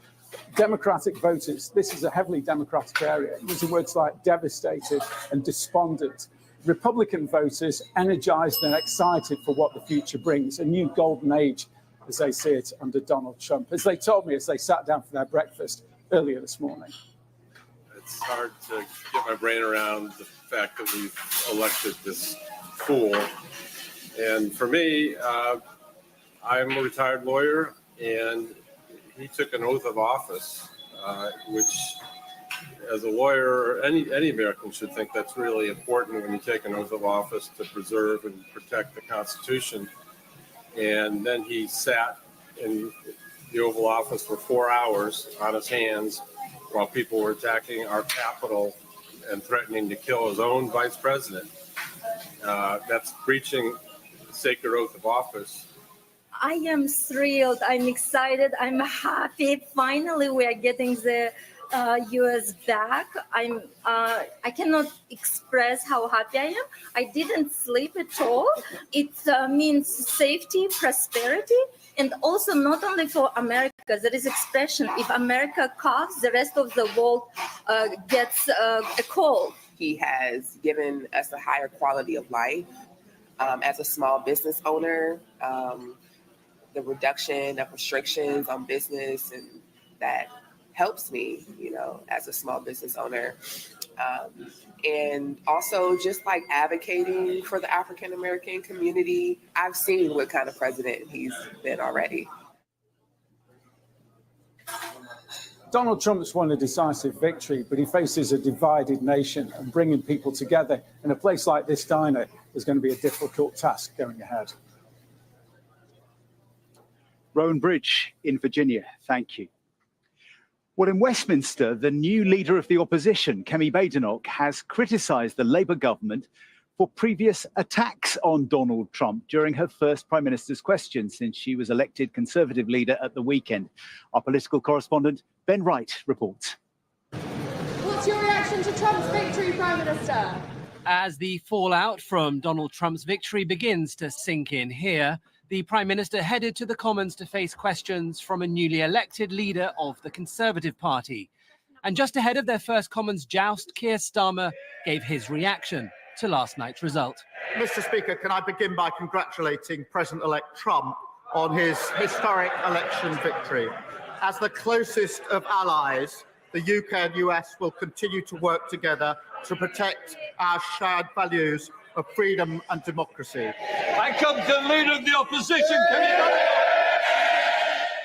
[SPEAKER 8] Democratic voters, this is a heavily Democratic area, using words like devastated and despondent. Republican voters energized and excited for what the future brings, a new golden age as they see it under Donald Trump, as they told me as they sat down for their breakfast earlier this morning.
[SPEAKER 9] It's hard to get my brain around the fact that we've elected this fool. And for me, I'm a retired lawyer, and he took an oath of office, which, as a lawyer, any American should think that's really important when you take an oath of office to preserve and protect the Constitution. And then he sat in the Oval Office for 4 hours on his hands while people were attacking our Capitol and threatening to kill his own vice president. That's breaching the sacred oath of office.
[SPEAKER 11] I am thrilled. I'm excited. I'm happy. Finally, we are getting the U.S. back. I cannot express how happy I am. I didn't sleep at all. It means safety, prosperity, and also not only for America. There is expression. If America coughs, the rest of the world gets a cold.
[SPEAKER 13] He has given us a higher quality of life as a small business owner. The reduction of restrictions on business, and that helps me, as a small business owner. And also just like advocating for the African-American community. I've seen what kind of president he's been already.
[SPEAKER 8] Donald Trump's won a decisive victory, but he faces a divided nation, and bringing people together in a place like this diner is going to be a difficult task going ahead.
[SPEAKER 15] Rowan Bridge in Virginia, thank you. Well, in Westminster, the new leader of the opposition, Kemi Badenoch, has criticised the Labour government for previous attacks on Donald Trump during her first Prime Minister's question since she was elected Conservative leader at the weekend. Our political correspondent, Ben Wright, reports.
[SPEAKER 26] What's your reaction to Trump's victory, Prime Minister?
[SPEAKER 27] As the fallout from Donald Trump's victory begins to sink in here, the Prime Minister headed to the Commons to face questions from a newly elected leader of the Conservative Party. And just ahead of their first Commons joust, Keir Starmer gave his reaction to last night's result.
[SPEAKER 28] Mr. Speaker, can I begin by congratulating President-elect Trump on his historic election victory. As the closest of allies, the UK and US will continue to work together to protect our shared values of freedom and democracy.
[SPEAKER 27] I come to leader of the opposition,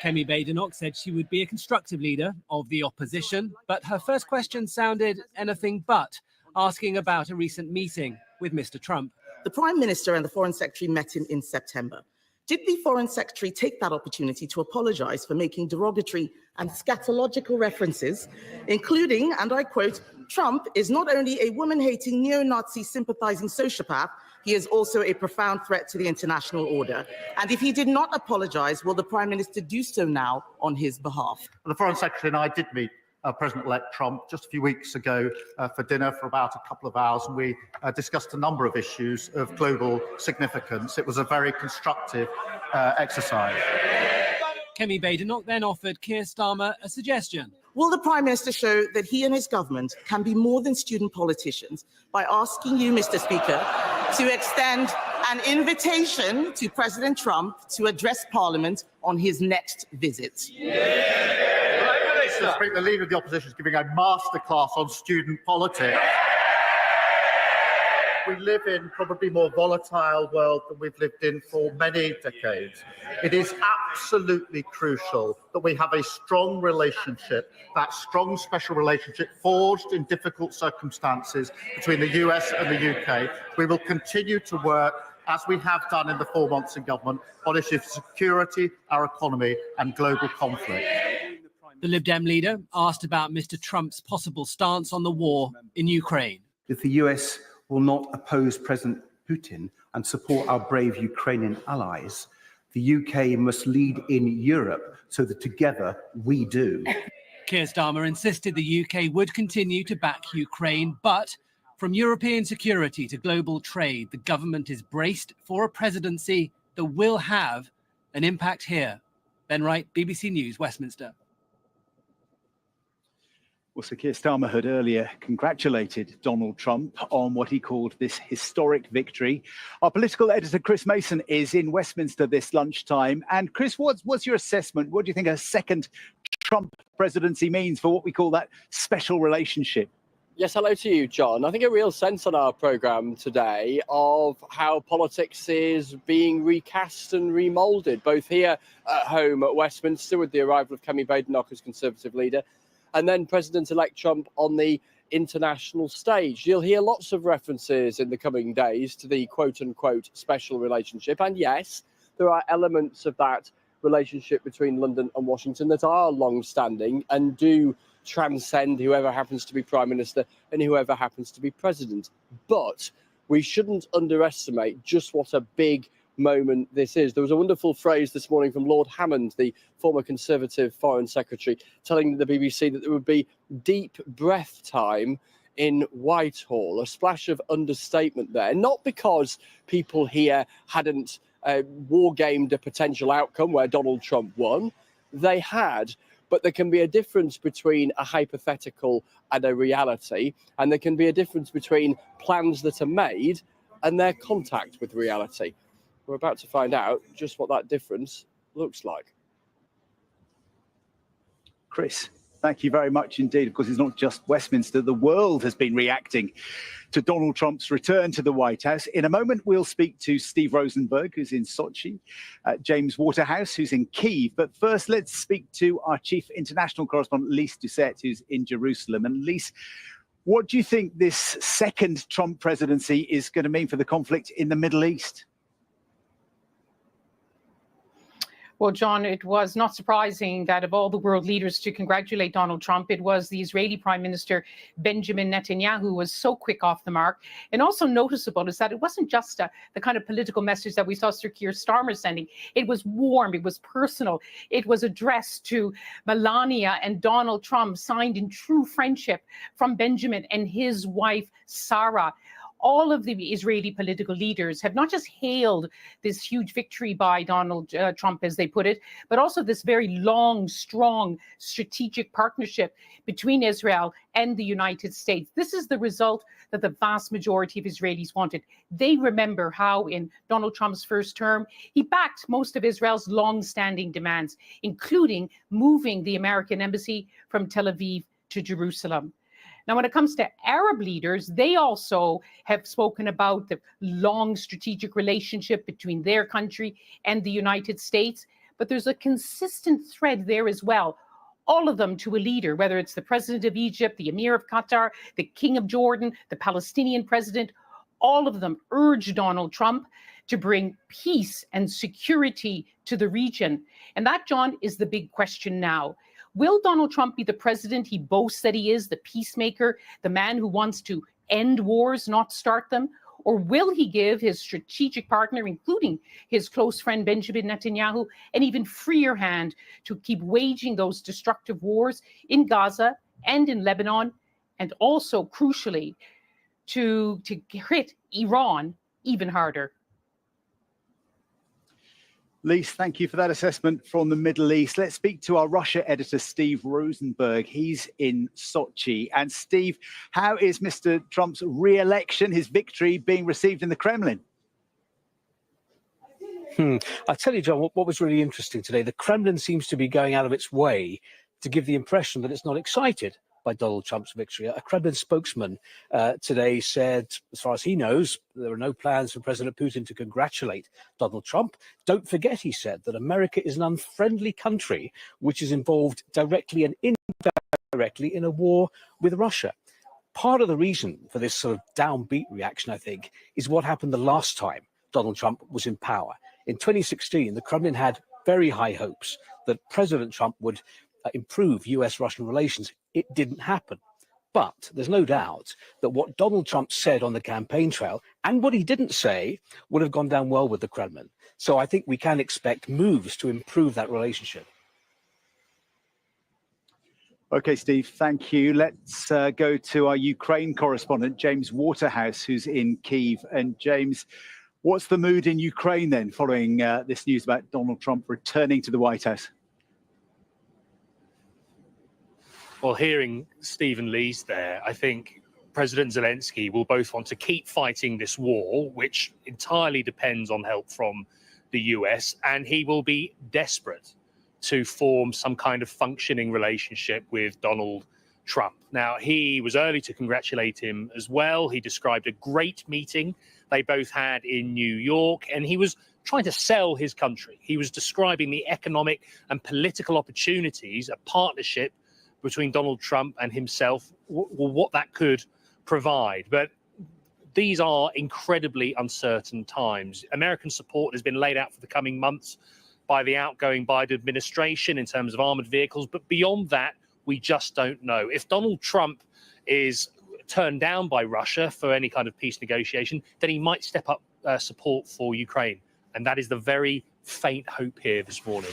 [SPEAKER 27] Kemi Badenoch said she would be a constructive leader of the opposition, but her first question sounded anything but, asking about a recent meeting with Mr. Trump.
[SPEAKER 1] The Prime Minister and the Foreign Secretary met in September. Did the Foreign Secretary take that opportunity to apologise for making derogatory and scatological references, including, and I quote, Trump is not only a woman-hating, neo-Nazi sympathising sociopath, he is also a profound threat to the international order. And if he did not apologise, will the Prime Minister do so now on his behalf?
[SPEAKER 28] The Foreign Secretary and I did meet President-elect Trump just a few weeks ago for dinner for about a couple of hours, and we discussed a number of issues of global significance. It was a very constructive exercise.
[SPEAKER 27] Kemi Badenoch then offered Keir Starmer a suggestion.
[SPEAKER 1] Will the Prime Minister show that he and his government can be more than student politicians by asking you, Mr. Speaker, to extend an invitation to President Trump to address Parliament on his next visit?
[SPEAKER 28] Mr. Speaker, the Leader of the Opposition is giving a masterclass on student politics. We live in probably more volatile world than we've lived in for many decades. It is absolutely crucial that we have a strong relationship, that strong special relationship forged in difficult circumstances between the US and the UK. We will continue to work, as we have done in the 4 months in government, on issues of security, our economy and global conflict.
[SPEAKER 27] The Lib Dem leader asked about Mr. Trump's possible stance on the war in Ukraine.
[SPEAKER 7] If the US will not oppose President Putin and support our brave Ukrainian allies, the UK must lead in Europe so that together we do.
[SPEAKER 27] Keir Starmer insisted the UK would continue to back Ukraine, but from European security to global trade, the government is braced for a presidency that will have an impact here. Ben Wright, BBC News, Westminster.
[SPEAKER 15] Well, Sir Keir Starmer had earlier congratulated Donald Trump on what he called this historic victory. Our political editor, Chris Mason, is in Westminster this lunchtime. And Chris, what's your assessment? What do you think a second Trump presidency means for what we call that special relationship?
[SPEAKER 10] Yes, hello to you, John. I think a real sense on our programme today of how politics is being recast and remoulded, both here at home at Westminster with the arrival of Kemi Badenoch as Conservative leader, and then President-elect Trump on the international stage. You'll hear lots of references in the coming days to the quote-unquote special relationship. And yes, there are elements of that relationship between London and Washington that are long-standing and do transcend whoever happens to be Prime Minister and whoever happens to be President. But we shouldn't underestimate just what a big moment this is. There was a wonderful phrase this morning from Lord Hammond, the former Conservative Foreign Secretary, telling the BBC that there would be deep breath time in Whitehall, a splash of understatement there, not because people here hadn't war-gamed a potential outcome where Donald Trump won. They had, but there can be a difference between a hypothetical and a reality, and there can be a difference between plans that are made and their contact with reality. We're about to find out just what that difference looks like.
[SPEAKER 15] Chris, thank you very much indeed. Of course, it's not just Westminster. The world has been reacting to Donald Trump's return to the White House. In a moment, we'll speak to Steve Rosenberg, who's in Sochi, James Waterhouse, who's in Kyiv. But first, let's speak to our chief international correspondent, Lise Doucette, who's in Jerusalem. And Lise, what do you think this second Trump presidency is going to mean for the conflict in the Middle East?
[SPEAKER 12] Well, John, it was not surprising that of all the world leaders to congratulate Donald Trump, it was the Israeli Prime Minister Benjamin Netanyahu who was so quick off the mark. And also noticeable is that it wasn't just the kind of political message that we saw Sir Keir Starmer sending. It was warm, it was personal, it was addressed to Melania and Donald Trump, signed in true friendship from Benjamin and his wife, Sarah. All of the Israeli political leaders have not just hailed this huge victory by Donald Trump, as they put it, but also this very long, strong strategic partnership between Israel and the United States. This is the result that the vast majority of Israelis wanted. They remember how in Donald Trump's first term, he backed most of Israel's long-standing demands, including moving the American embassy from Tel Aviv to Jerusalem. Now, when it comes to Arab leaders, they also have spoken about the long strategic relationship between their country and the United States. But there's a consistent thread there as well. All of them to a leader, whether it's the president of Egypt, the emir of Qatar, the king of Jordan, the Palestinian president, all of them urge Donald Trump to bring peace and security to the region. And that, John, is the big question now. Will Donald Trump be the president he boasts that he is, the peacemaker, the man who wants to end wars, not start them? Or will he give his strategic partner, including his close friend Benjamin Netanyahu, an even freer hand to keep waging those destructive wars in Gaza and in Lebanon, and also, crucially, to hit Iran even harder?
[SPEAKER 15] Lise, thank you for that assessment from the Middle East. Let's speak to our Russia editor, Steve Rosenberg. He's in Sochi. And Steve, how is Mr. Trump's re-election, his victory, being received in the Kremlin?
[SPEAKER 14] I tell you, John, what was really interesting today, the Kremlin seems to be going out of its way to give the impression that it's not excited by Donald Trump's victory. A Kremlin spokesman today said, as far as he knows, there are no plans for President Putin to congratulate Donald Trump. Don't forget, he said, that America is an unfriendly country which is involved directly and indirectly in a war with Russia. Part of the reason for this sort of downbeat reaction, I think, is what happened the last time Donald Trump was in power. In 2016, the Kremlin had very high hopes that President Trump would improve US-Russian relations. It didn't happen. But there's no doubt that what Donald Trump said on the campaign trail and what he didn't say would have gone down well with the Kremlin. So I think we can expect moves to improve that relationship.
[SPEAKER 15] Okay, Steve, thank you. Let's go to our Ukraine correspondent, James Waterhouse, who's in Kyiv. And James, what's the mood in Ukraine then following this news about Donald Trump returning to the White House?
[SPEAKER 16] Well, hearing Stephen Lee's there, I think President Zelensky will both want to keep fighting this war, which entirely depends on help from the US, and he will be desperate to form some kind of functioning relationship with Donald Trump. Now, he was early to congratulate him as well. He described a great meeting they both had in New York, and he was trying to sell his country. He was describing the economic and political opportunities, a partnership between Donald Trump and himself, what that could provide. But these are incredibly uncertain times. American support has been laid out for the coming months by the outgoing Biden administration in terms of armored vehicles. But beyond that, we just don't know. If Donald Trump is turned down by Russia for any kind of peace negotiation, then he might step up support for Ukraine. And that is the very faint hope here this morning.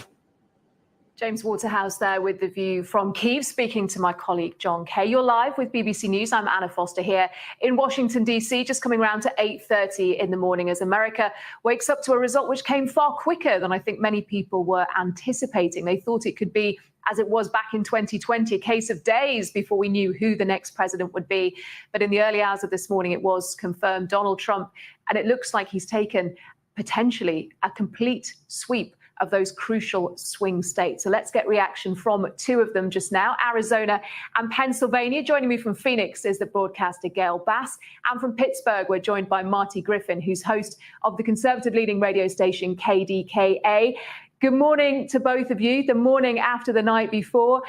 [SPEAKER 17] James Waterhouse there with the view from Kyiv, speaking to my colleague John Kay. You're live with BBC News. I'm Anna Foster here in Washington, D.C., just coming around to 8:30 in the morning as America wakes up to a result which came far quicker than I think many people were anticipating. They thought it could be, as it was back in 2020, a case of days before we knew who the next president would be. But in the early hours of this morning, it was confirmed Donald Trump, and it looks like he's taken potentially a complete sweep of those crucial swing states. So let's get reaction from two of them just now, Arizona and Pennsylvania. Joining me from Phoenix is the broadcaster Gail Bass. And from Pittsburgh, we're joined by Marty Griffin, who's host of the conservative leading radio station KDKA. Good morning to both of you, the morning after the night before.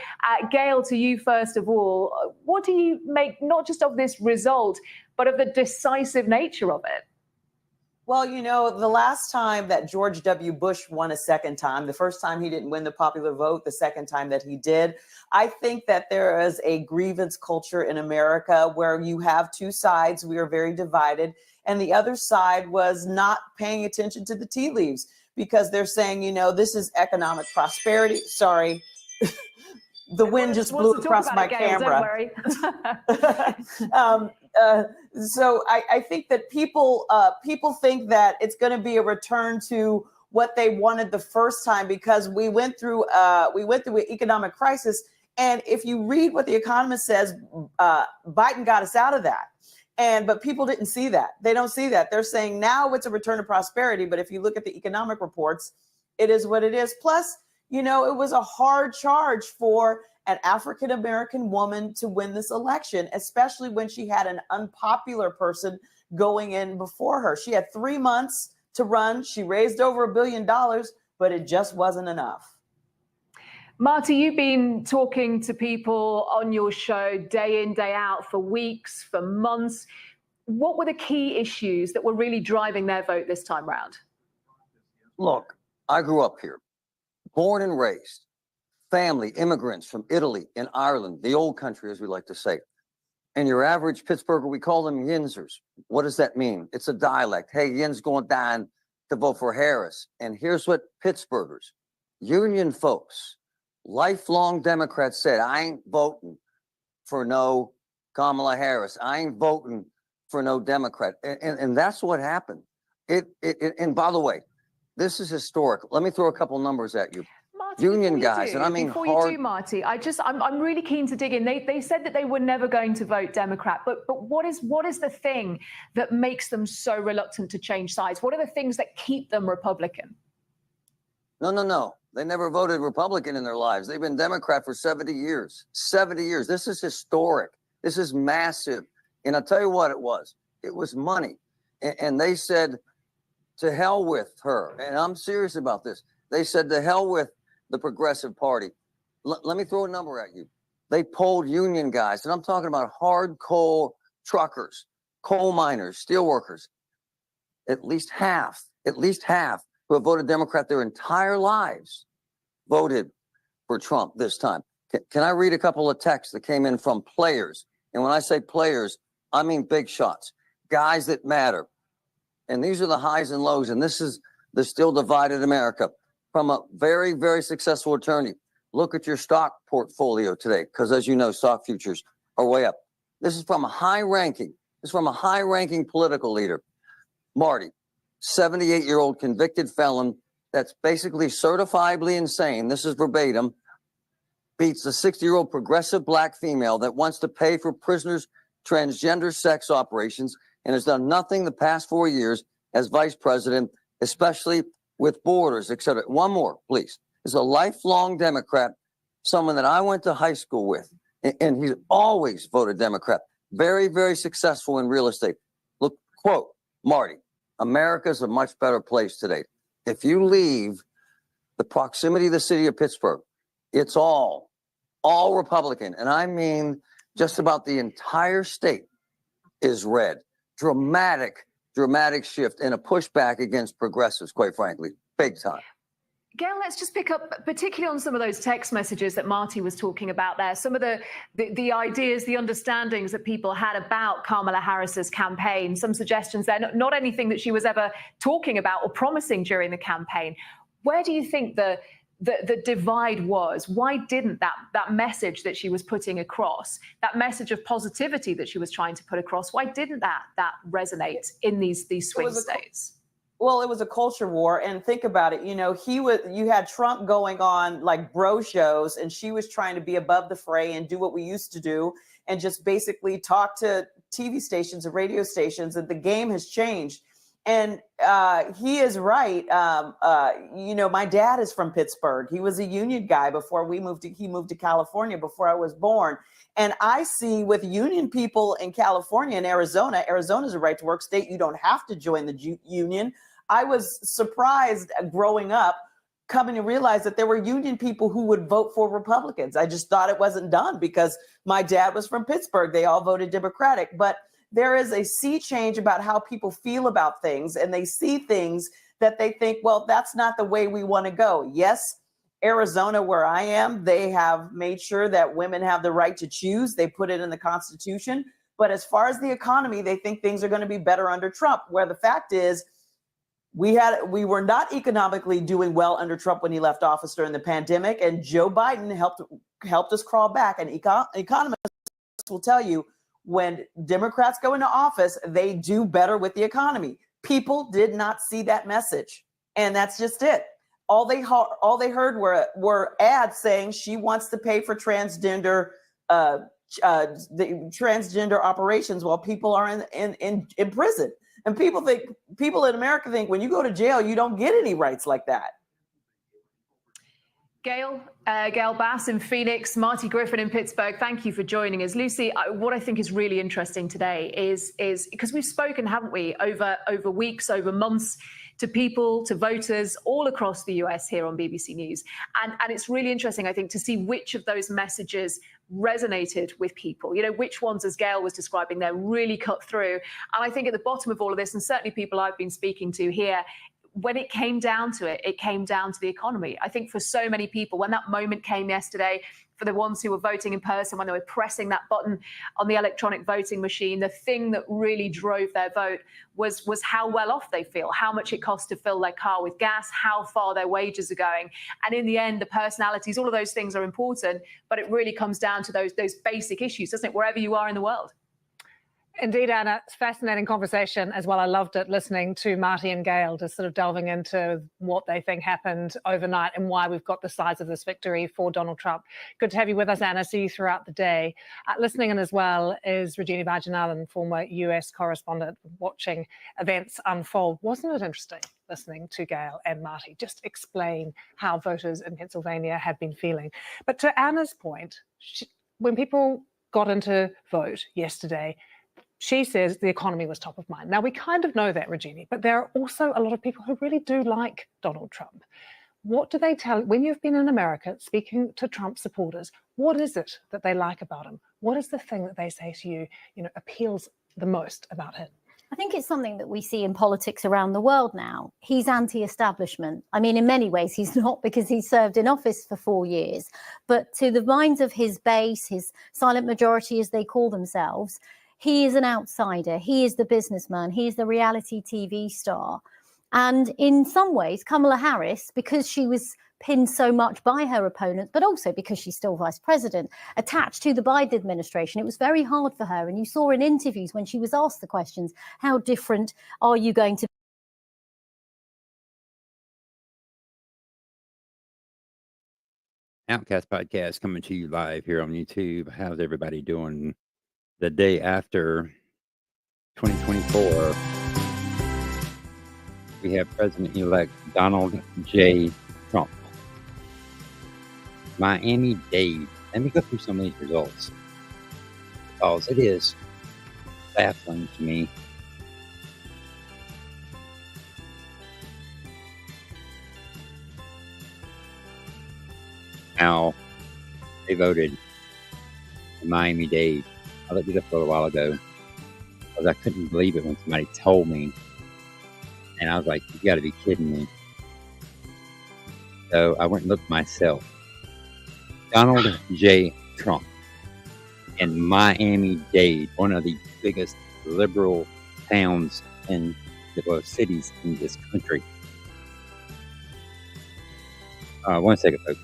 [SPEAKER 17] Gail, to you first of all, what do you make not just of this result, but of the decisive nature of it?
[SPEAKER 18] Well, you know, the last time that George W. Bush won a second time, the first time he didn't win the popular vote, the second time that he did, I think that there is a grievance culture in America where you have two sides. We are very divided. And the other side was not paying attention to the tea leaves because they're saying, you know, this is economic prosperity. Sorry. The wind just blew across my camera. So I think that people think that it's going to be a return to what they wanted the first time because we went through an economic crisis. And if you read what The Economist says, Biden got us out of that. But people didn't see that. They don't see that. They're saying now it's a return to prosperity. But if you look at the economic reports, it is what it is. Plus, you know, it was a hard charge for an African-American woman to win this election, especially when she had an unpopular person going in before her. She had 3 months to run. She raised over $1 billion, but it just wasn't enough.
[SPEAKER 17] Marty, you've been talking to people on your show day in, day out for weeks, for months. What were the key issues that were really driving their vote this time round?
[SPEAKER 2] Look, I grew up here, born and raised, family, immigrants from Italy and Ireland, the old country, as we like to say. And your average Pittsburgher, we call them Yinzers. What does that mean? It's a dialect. Hey, Yin's going down to vote for Harris. And here's what Pittsburghers, union folks, lifelong Democrats said, I ain't voting for no Kamala Harris. I ain't voting for no Democrat. And that's what happened. And by the way, this is historic. Let me throw a couple numbers at you.
[SPEAKER 17] Marty,
[SPEAKER 2] Union guys, and I mean
[SPEAKER 17] before
[SPEAKER 2] hard.
[SPEAKER 17] you do, Marty, I'm really keen to dig in. They said that they were never going to vote Democrat, but what is the thing that makes them so reluctant to change sides? What are the things that keep them Republican?
[SPEAKER 2] No. They never voted Republican in their lives. They've been Democrat for 70 years. 70 years. This is historic. This is massive. And I'll tell you what it was. It was money. And they said, to hell with her. And I'm serious about this. They said, to hell with the Progressive Party. Let me throw a number at you. They polled union guys, and I'm talking about hard coal truckers, coal miners, steel workers. At least half who have voted Democrat their entire lives voted for Trump this time. Can I read a couple of texts that came in from players? And when I say players, I mean big shots, guys that matter. And these are the highs and lows. And this is the still divided America. From a very, very successful attorney, look at your stock portfolio today, because as you know, stock futures are way up. This is from a high-ranking political leader. Marty, 78-year-old convicted felon that's basically certifiably insane. This is verbatim. Beats a 60-year-old progressive black female that wants to pay for prisoners' transgender sex operations and has done nothing the past 4 years as vice president, especially with borders, et cetera. One more, please. Is a lifelong Democrat, someone that I went to high school with, and he's always voted Democrat. Very, very successful in real estate. Look, quote, Marty, America's a much better place today. If you leave the proximity of the city of Pittsburgh, it's all Republican. And I mean, just about the entire state is red. Dramatic shift and a pushback against progressives, quite frankly, big time.
[SPEAKER 17] Gail, let's just pick up particularly on some of those text messages that Marty was talking about there, some of the ideas, the understandings that people had about Kamala Harris's campaign, some suggestions there, not anything that she was ever talking about or promising during the campaign. Where do you think the divide was? Why didn't that message that she was putting across, that message of positivity that she was trying to put across, why didn't that resonate in these swing states?
[SPEAKER 18] Well, it was a culture war, and think about it. You know, you had Trump going on like bro shows, and she was trying to be above the fray and do what we used to do, and just basically talk to TV stations and radio stations. And the game has changed. And he is right. You know, my dad is from Pittsburgh. He was a union guy before he moved to California before I was born. And I see with union people in California and Arizona's a right to work state. You don't have to join the union. I was surprised growing up, coming to realize that there were union people who would vote for Republicans. I just thought it wasn't done because my dad was from Pittsburgh. They all voted Democratic. But there is a sea change about how people feel about things, and they see things that they think, well, that's not the way we want to go. Yes, Arizona, where I am, they have made sure that women have the right to choose. They put it in the Constitution. But as far as the economy, they think things are going to be better under Trump, where the fact is we were not economically doing well under Trump when he left office during the pandemic, and Joe Biden helped us crawl back. And economists will tell you, when Democrats go into office, they do better with the economy. People did not see that message, and that's just it. All they heard were ads saying she wants to pay for transgender the transgender operations while people are in prison. And people in America think when you go to jail, you don't get any rights like that.
[SPEAKER 17] Gail Bass in Phoenix, Marty Griffin in Pittsburgh, thank you for joining us. Lucy, what I think is really interesting today is because we've spoken, haven't we, over weeks, over months, to people, to voters all across the US here on BBC News. And it's really interesting, I think, to see which of those messages resonated with people, which ones, as Gail was describing there, really cut through. And I think at the bottom of all of this, and certainly people I've been speaking to here, when it came down to it, it came down to the economy. I think for so many people, when that moment came yesterday, for the ones who were voting in person, when they were pressing that button on the electronic voting machine, the thing that really drove their vote was how well off they feel, how much it costs to fill their car with gas, how far their wages are going. And in the end, the personalities, all of those things are important, but it really comes down to those basic issues, doesn't it, wherever you are in the world.
[SPEAKER 3] Indeed, Anna, it's a fascinating conversation as well. I loved it listening to Marty and Gail, just sort of delving into what they think happened overnight and why we've got the size of this victory for Donald Trump. Good to have you with us, Anna. See you throughout the day. Listening in as well is Regina Bajanalan, former US correspondent, watching events unfold. Wasn't it interesting listening to Gail and Marty just explain how voters in Pennsylvania have been feeling? But to Anna's point, when people got into vote yesterday, she says the economy was top of mind. Now, we kind of know that, Regina, but there are also a lot of people who really do like Donald Trump. What do they tell, when you've been in America speaking to Trump supporters, what is it that they like about him? What is the thing that they say to you, appeals the most about him?
[SPEAKER 5] I think it's something that we see in politics around the world now. He's anti-establishment. I mean, in many ways, he's not, because he served in office for 4 years. But to the minds of his base, his silent majority, as they call themselves, he is an outsider. He is the businessman. He is the reality TV star. And in some ways, Kamala Harris, because she was pinned so much by her opponents, but also because she's still vice president, attached to the Biden administration, it was very hard for her. And you saw in interviews when she was asked the questions, how different are you going to be?
[SPEAKER 6] Outcast Podcast coming to you live here on YouTube. How's everybody doing the day after 2024? We have President-elect Donald J. Trump. Miami-Dade. Let me go through some of these results, because it is baffling to me. How they voted in Miami-Dade. I looked it up a little while ago because I couldn't believe it when somebody told me. And I was like, you got to be kidding me. So I went and looked myself. Donald J. Trump in Miami-Dade, one of the biggest liberal towns in cities in this country. 1 second, folks.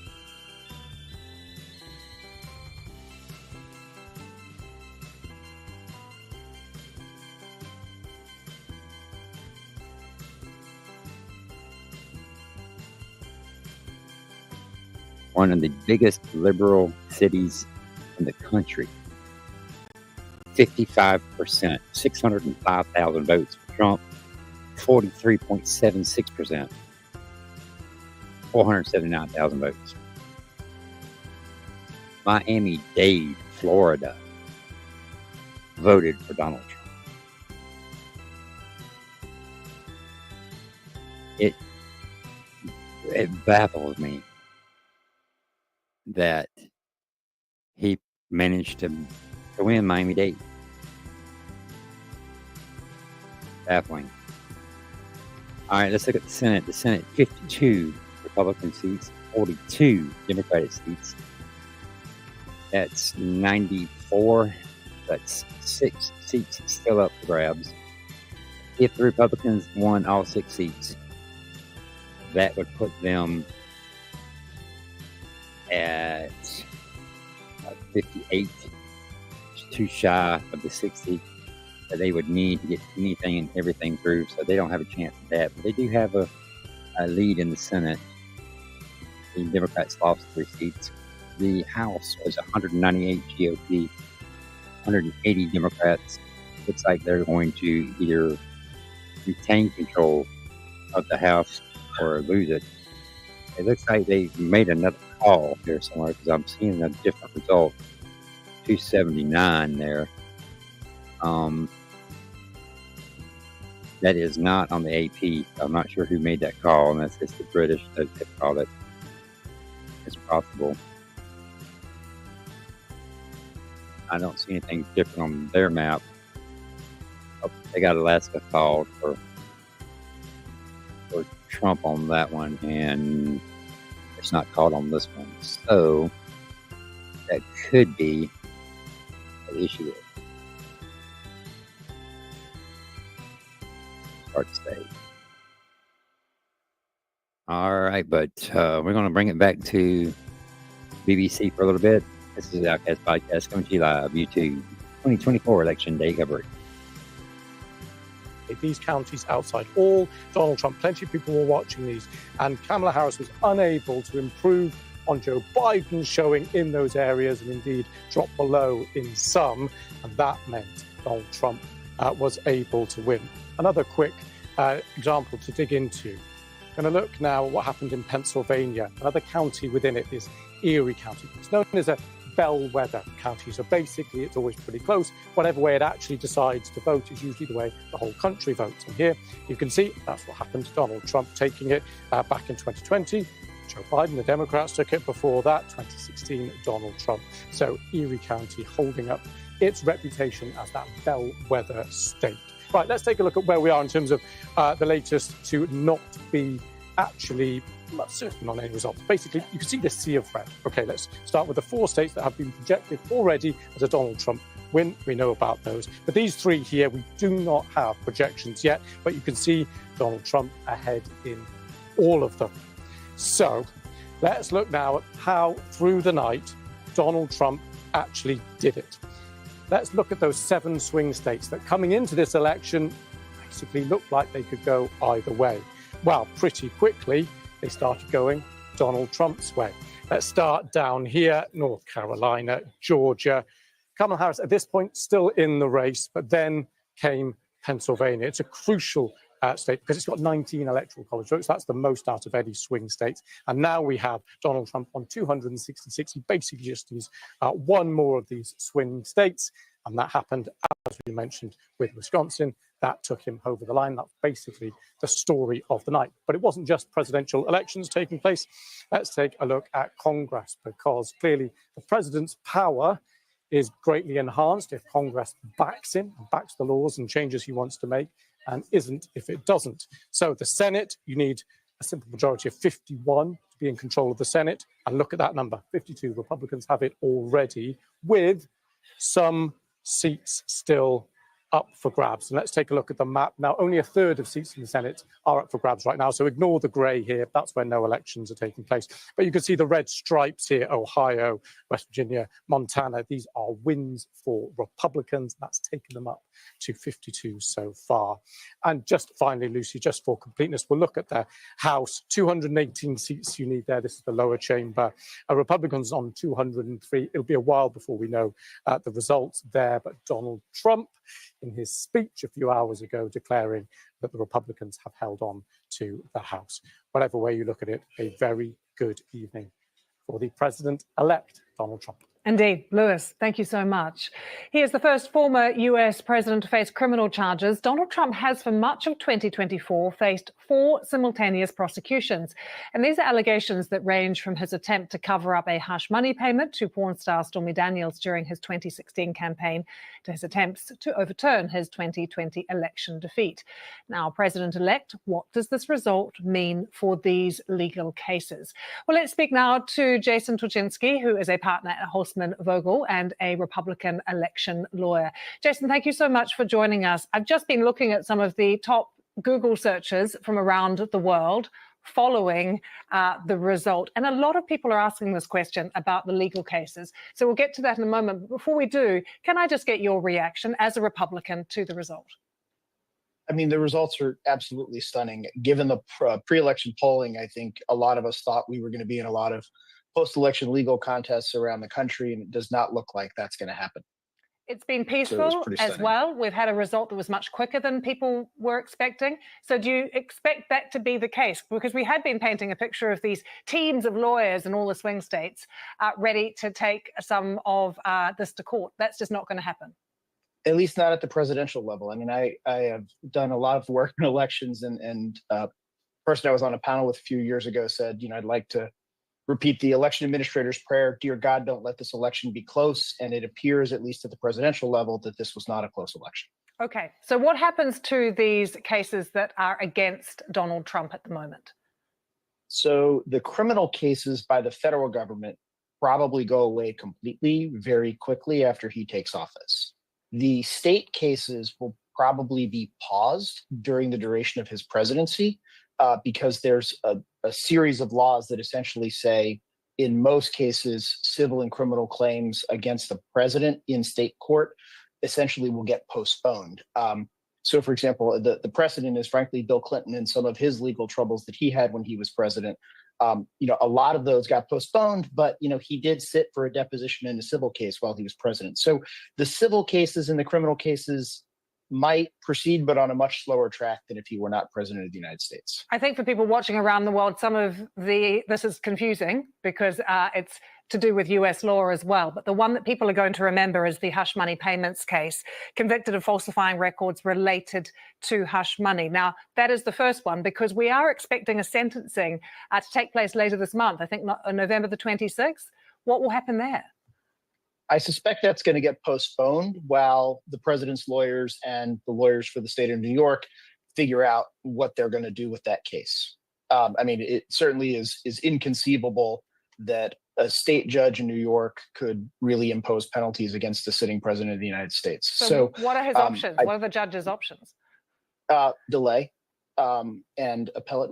[SPEAKER 6] One of the biggest liberal cities in the country. 55%, 605,000 votes for Trump, 43.76%, 479,000 votes. Miami-Dade, Florida, voted for Donald Trump. It baffles me that he managed to win Miami-Dade. Baffling. All right, let's look at the Senate. The Senate, 52 Republican seats, 42 Democratic seats. That's 94. That's 6 seats still up for grabs. If the Republicans won all 6 seats, that would put them at 58, too shy of the 60 that they would need to get anything and everything through, so they don't have a chance at that. But they do have a lead in the Senate. The Democrats lost 3 seats. The House was 198 GOP, 180 Democrats. Looks like they're going to either retain control of the House or lose it. It looks like they made another call here somewhere because I'm seeing a different result. 279 there. That is not on the AP. I'm not sure who made that call, and that's just the British that called it. It's possible. I don't see anything different on their map. Oh, they got Alaska called for Trump on that one, and it's not called on this one. So that could be the issue. Hard to say. All right, but we're going to bring it back to BBC for a little bit. This is the Outcast Podcast coming to you live, YouTube, 2024 Election Day coverage.
[SPEAKER 4] These counties outside all Donald Trump, plenty of people were watching these, and Kamala Harris was unable to improve on Joe Biden's showing in those areas, and indeed drop below in some, and that meant Donald Trump was able to win. Another quick example to dig into. I'm going to look now at what happened in Pennsylvania. Another county within it is Erie County. It's known as a bellwether county. So basically, it's always pretty close. Whatever way it actually decides to vote is usually the way the whole country votes. And here you can see that's what happened to Donald Trump taking it back in 2020. Joe Biden, the Democrats, took it before that, 2016, Donald Trump. So Erie County holding up its reputation as that bellwether state. Right, let's take a look at where we are in terms of the latest to not be actually certain on any results. Basically, you can see this sea of red. Okay, let's start with the 4 states that have been projected already as a Donald Trump win. We know about those. But these 3 here, we do not have projections yet, but you can see Donald Trump ahead in all of them. So let's look now at how through the night Donald Trump actually did it. Let's look at those 7 swing states that coming into this election basically looked like they could go either way. Well, pretty quickly, they started going Donald Trump's way. Let's start down here, North Carolina, Georgia. Kamala Harris at this point still in the race, but then came Pennsylvania. It's a crucial state because it's got 19 electoral college votes. That's the most out of any swing state. And now we have Donald Trump on 266. He basically just needs one more of these swing states. And that happened, as we mentioned, with Wisconsin. That took him over the line. That's basically the story of the night. But it wasn't just presidential elections taking place. Let's take a look at Congress, because clearly the president's power is greatly enhanced if Congress backs him, backs the laws and changes he wants to make, and isn't if it doesn't. So the Senate, you need a simple majority of 51 to be in control of the Senate. And look at that number, 52. Republicans have it already, with some seats still up for grabs. And let's take a look at the map. Now, only a third of seats in the Senate are up for grabs right now. So ignore the grey here. That's where no elections are taking place. But you can see the red stripes here, Ohio, West Virginia, Montana. These are wins for Republicans. That's taken them up to 52 so far. And just finally, Lucy, just for completeness, we'll look at the House. 218 seats you need there. This is the lower chamber. Republicans on 203. It'll be a while before we know the results there. But Donald Trump, in his speech a few hours ago, declaring that the Republicans have held on to the House. Whatever way you look at it, a very good evening for the president-elect, Donald Trump.
[SPEAKER 3] Indeed. Lewis, thank you so much. He is the first former US president to face criminal charges. Donald Trump has, for much of 2024, faced 4 simultaneous prosecutions. And these are allegations that range from his attempt to cover up a hush money payment to porn star Stormy Daniels during his 2016 campaign, to his attempts to overturn his 2020 election defeat. Now, President-elect, what does this result mean for these legal cases? Well, let's speak now to Jason Tuchinski, who is a partner at Holzman Vogel and a Republican election lawyer. Jason, thank you so much for joining us. I've just been looking at some of the top Google searches from around the world following the result. And a lot of people are asking this question about the legal cases. So we'll get to that in a moment. But before we do, can I just get your reaction as a Republican to the result?
[SPEAKER 19] I mean, the results are absolutely stunning. Given the pre-election polling, I think a lot of us thought we were going to be in a lot of post-election legal contests around the country, and it does not look like that's going to happen.
[SPEAKER 3] It's been
[SPEAKER 19] So it was
[SPEAKER 3] peaceful
[SPEAKER 19] pretty
[SPEAKER 3] as
[SPEAKER 19] stunning.
[SPEAKER 3] well. We've had a result that was much quicker than people were expecting. So do you expect that to be the case? Because we had been painting a picture of these teams of lawyers in all the swing states ready to take some of this to court. That's just not going to happen.
[SPEAKER 19] At least not at the presidential level. I mean, I have done a lot of work in elections, and person I was on a panel with a few years ago said, I'd like to repeat the election administrator's prayer, dear God, don't let this election be close. And it appears, at least at the presidential level, that this was not a close election.
[SPEAKER 3] Okay, so what happens to these cases that are against Donald Trump at the moment?
[SPEAKER 19] So the criminal cases by the federal government probably go away completely very quickly after he takes office. The state cases will probably be paused during the duration of his presidency because there's a series of laws that essentially say, in most cases, civil and criminal claims against the president in state court essentially will get postponed. So, for example, the precedent is, frankly, Bill Clinton and some of his legal troubles that he had when he was president. A lot of those got postponed, but, he did sit for a deposition in a civil case while he was president. So the civil cases and the criminal cases might proceed, but on a much slower track than if he were not president of the United States.
[SPEAKER 3] I think for people watching around the world, this is confusing because it's to do with US law as well. But the one that people are going to remember is the hush money payments case, convicted of falsifying records related to hush money. Now, that is the first one because we are expecting a sentencing to take place later this month, I think November the 26th. What will happen there?
[SPEAKER 19] I suspect that's going to get postponed while the president's lawyers and the lawyers for the state of New York figure out what they're going to do with that case. It certainly is inconceivable that a state judge in New York could really impose penalties against the sitting president of the United States. So
[SPEAKER 3] what are his options? What are the judge's options?
[SPEAKER 19] Delay and appellate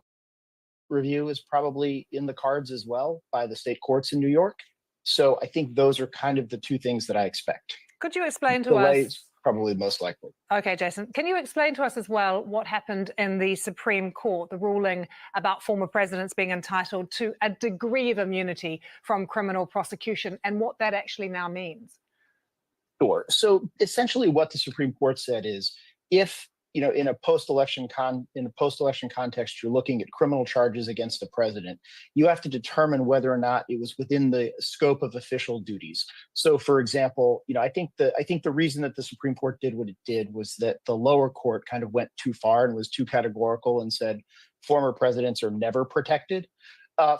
[SPEAKER 19] review is probably in the cards as well by the state courts in New York. So I think those are kind of the two things that I expect.
[SPEAKER 3] Could you explain to
[SPEAKER 19] Delay
[SPEAKER 3] us?
[SPEAKER 19] is probably most likely.
[SPEAKER 3] Okay, Jason, can you explain to us as well what happened in the Supreme Court, the ruling about former presidents being entitled to a degree of immunity from criminal prosecution and what that actually now means?
[SPEAKER 19] Sure. So essentially what the Supreme Court said is if, in a post-election context, you're looking at criminal charges against the president, you have to determine whether or not it was within the scope of official duties. So, for example, I think the reason that the Supreme Court did what it did was that the lower court kind of went too far and was too categorical and said former presidents are never protected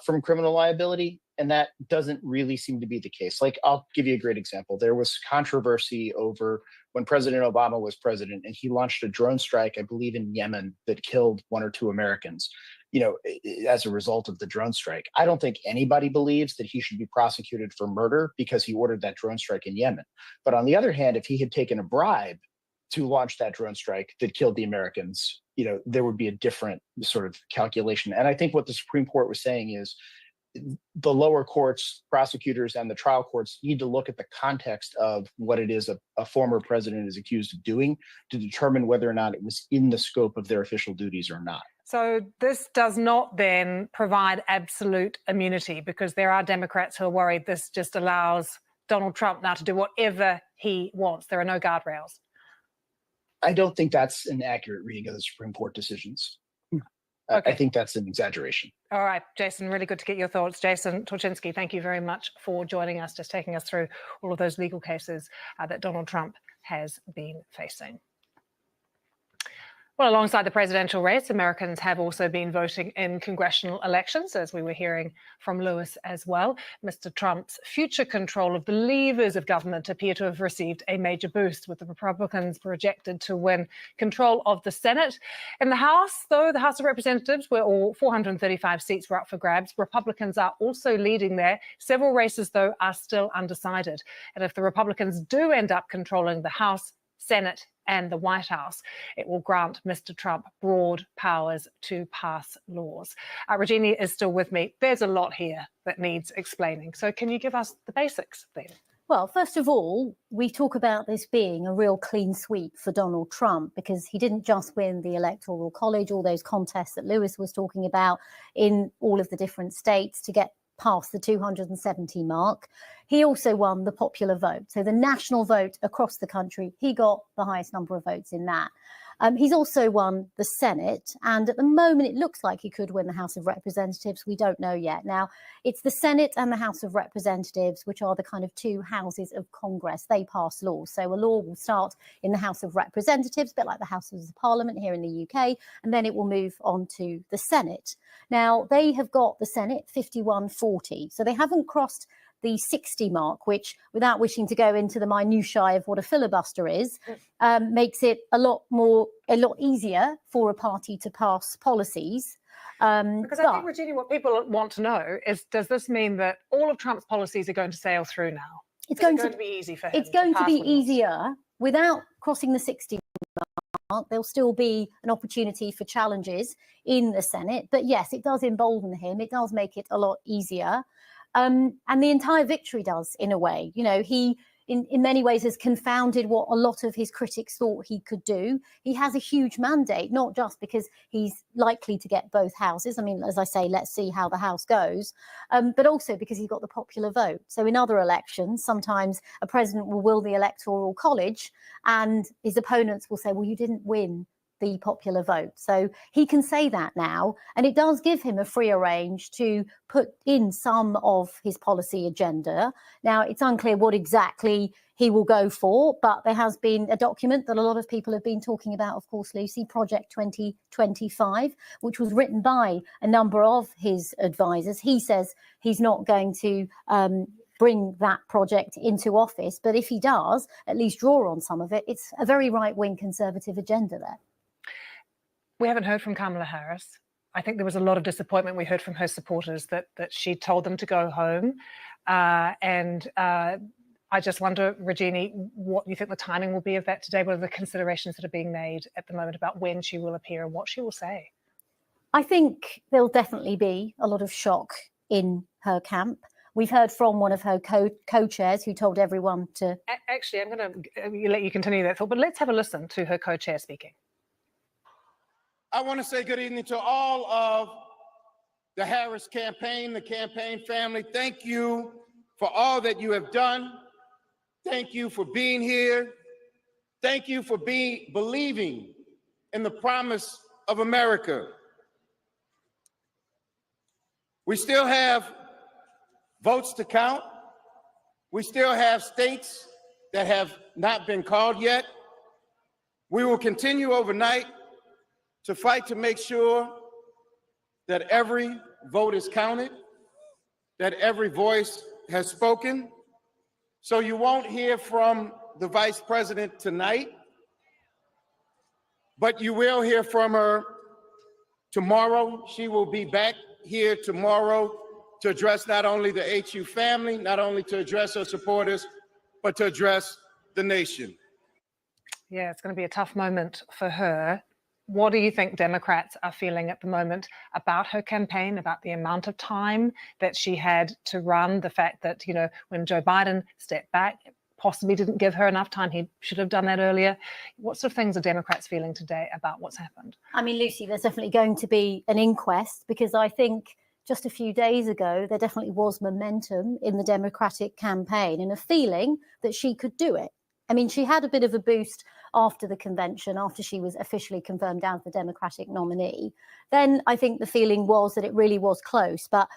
[SPEAKER 19] from criminal liability. And that doesn't really seem to be the case. Like, I'll give you a great example. There was controversy over when President Obama was president, and he launched a drone strike, I believe, in Yemen that killed 1 or 2 Americans, as a result of the drone strike. I don't think anybody believes that he should be prosecuted for murder because he ordered that drone strike in Yemen. But on the other hand, if he had taken a bribe to launch that drone strike that killed the Americans, there would be a different sort of calculation. And I think what the Supreme Court was saying is, the lower courts, prosecutors, and the trial courts need to look at the context of what it is a former president is accused of doing to determine whether or not it was in the scope of their official duties or not.
[SPEAKER 3] So this does not then provide absolute immunity because there are Democrats who are worried this just allows Donald Trump now to do whatever he wants. There are no guardrails.
[SPEAKER 19] I don't think that's an accurate reading of the Supreme Court decisions.
[SPEAKER 3] Okay.
[SPEAKER 19] I think that's an exaggeration.
[SPEAKER 3] All right, Jason, really good to get your thoughts. Jason Torchinsky, thank you very much for joining us, just taking us through all of those legal cases that Donald Trump has been facing. Well, alongside the presidential race, Americans have also been voting in congressional elections, as we were hearing from Lewis as well. Mr. Trump's future control of the levers of government appear to have received a major boost, with the Republicans projected to win control of the Senate. In the House, though, the House of Representatives, where all 435 seats were up for grabs, Republicans are also leading there. Several races, though, are still undecided. And if the Republicans do end up controlling the House, Senate, and the White House, it will grant Mr. Trump broad powers to pass laws. Regina is still with me. There's a lot here that needs explaining. So can you give us the basics then?
[SPEAKER 5] Well, first of all, we talk about this being a real clean sweep for Donald Trump because he didn't just win the Electoral College, all those contests that Lewis was talking about in all of the different states to get past the 270 mark. He also won the popular vote. So the national vote across the country, he got the highest number of votes in that. He's also won the Senate, and at the moment it looks like he could win the House of Representatives. We don't know yet. Now, it's the Senate and the House of Representatives, which are the kind of two houses of Congress. They pass laws. So a law will start in the House of Representatives, a bit like the Houses of Parliament here in the UK, and then it will move on to the Senate. Now, they have got the Senate 51-40, so they haven't crossed the 60 mark, which, without wishing to go into the minutiae of what a filibuster is, makes it a lot easier for a party to pass policies.
[SPEAKER 3] Because I think, Regina, what people want to know is, does this mean that all of Trump's policies are going to sail through now?
[SPEAKER 5] It's going
[SPEAKER 3] to be easy for him.
[SPEAKER 5] It's going to
[SPEAKER 3] pass
[SPEAKER 5] be
[SPEAKER 3] what he wants?
[SPEAKER 5] easier without crossing the 60 mark. There'll still be an opportunity for challenges in the Senate. But yes, it does embolden him. It does make it a lot easier. And the entire victory does, in a way. You know, he, in many ways, has confounded what a lot of his critics thought he could do. He has a huge mandate, not just because he's likely to get both houses. I mean, as I say, let's see how the House goes, but also because he's got the popular vote. So in other elections, sometimes a president will will the Electoral College and his opponents will say, well, you didn't win the popular vote. So he can say that now, and it does give him a freer range to put in some of his policy agenda. Now, it's unclear what exactly he will go for, but there has been a document that a lot of people have been talking about, of course, Lucy, Project 2025, which was written by a number of his advisors. He says he's not going to bring that project into office, but if he does, at least draw on some of it, it's a very right-wing conservative agenda there.
[SPEAKER 3] We haven't heard from Kamala Harris. I think there was a lot of disappointment we heard from her supporters that she told them to go home. I just wonder, Regina, what you think the timing will be of that today? What are the considerations that are being made at the moment about when she will appear and what she will say?
[SPEAKER 5] I think there'll definitely be a lot of shock in her camp. We've heard from one of her co-chairs who told everyone to...
[SPEAKER 3] Actually, I'm going to let you continue that thought, but let's have a listen to her co-chair speaking.
[SPEAKER 9] I want to say good evening to all of the Harris campaign, the campaign family. Thank you for all that you have done. Thank you for being here. Thank you for believing in the promise of America. We still have votes to count. We still have states that have not been called yet. We will continue overnight to fight to make sure that every vote is counted, that every voice has spoken. So you won't hear from the vice president tonight, but you will hear from her tomorrow. She will be back here tomorrow to address not only the HU family, not only to address her supporters, but to address the nation.
[SPEAKER 3] Yeah, it's going to be a tough moment for her. What do you think Democrats are feeling at the moment about her campaign, about the amount of time that she had to run, the fact that, you know, when Joe Biden stepped back, possibly didn't give her enough time, he should have done that earlier. What sort of things are Democrats feeling today about what's happened?
[SPEAKER 5] I mean, Lucy, there's definitely going to be an inquest, because I think just a few days ago, there definitely was momentum in the Democratic campaign and a feeling that she could do it. I mean, she had a bit of a boost after the convention, after she was officially confirmed as the Democratic nominee. Then I think the feeling was that it really was close. But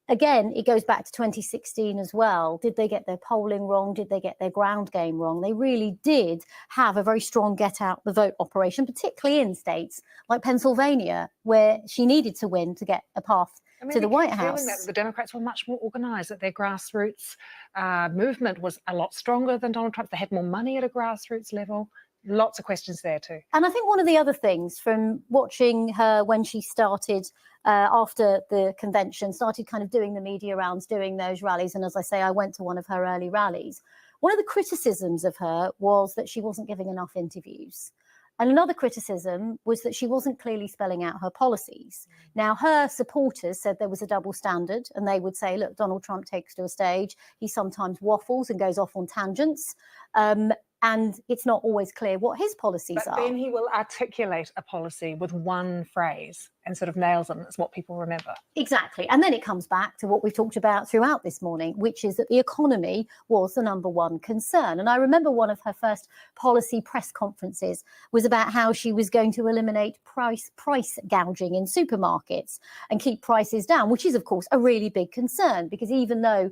[SPEAKER 5] again, it goes back to 2016 as well. Did they get their polling wrong? Did they get their ground game wrong? They really did have a very strong get out the vote operation, particularly in states like Pennsylvania, where she needed to win to get a path to the White House.
[SPEAKER 3] That the Democrats were much more organized, that their grassroots movement was a lot stronger than Donald Trump. They had more money at a grassroots level. Lots of questions there too.
[SPEAKER 5] And I think one of the other things from watching her when she started after the convention, started kind of doing the media rounds, doing those rallies. And as I say, I went to one of her early rallies. One of the criticisms of her was that she wasn't giving enough interviews. And another criticism was that she wasn't clearly spelling out her policies. Now, her supporters said there was a double standard, and they would say, look, Donald Trump takes to a stage, he sometimes waffles and goes off on tangents, and it's not always clear what his policies are.
[SPEAKER 3] But then he will articulate a policy with one phrase, and sort of nails them. It's what people remember.
[SPEAKER 5] Exactly. And then it comes back to what we've talked about throughout this morning, which is that the economy was the number one concern. And I remember one of her first policy press conferences was about how she was going to eliminate price gouging in supermarkets and keep prices down, which is, of course, a really big concern, because even though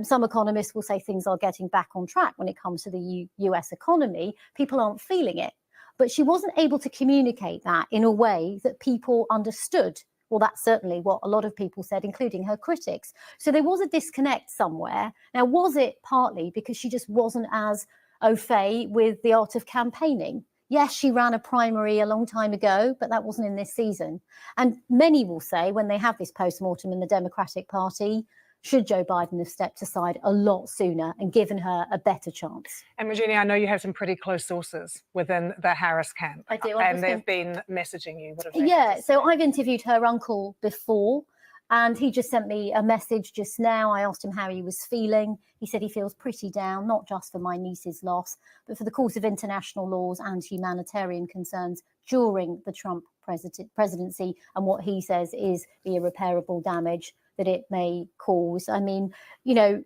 [SPEAKER 5] some economists will say things are getting back on track when it comes to the US economy, people aren't feeling it. But she wasn't able to communicate that in a way that people understood. Well, that's certainly what a lot of people said, including her critics. So there was a disconnect somewhere. Now, was it partly because she just wasn't as au fait with the art of campaigning? Yes, she ran a primary a long time ago, but that wasn't in this season. And many will say, when they have this post-mortem in the Democratic Party, should Joe Biden have stepped aside a lot sooner and given her a better chance?
[SPEAKER 3] And Virginia, I know you have some pretty close sources within the Harris camp.
[SPEAKER 5] I do.
[SPEAKER 3] And they've been messaging you. What have they
[SPEAKER 5] Yeah, so I've interviewed her uncle before, and he just sent me a message just now. I asked him how he was feeling. He said he feels pretty down, not just for my niece's loss, but for the course of international laws and humanitarian concerns during the Trump presidency, and what he says is the irreparable damage that it may cause. I mean, you know,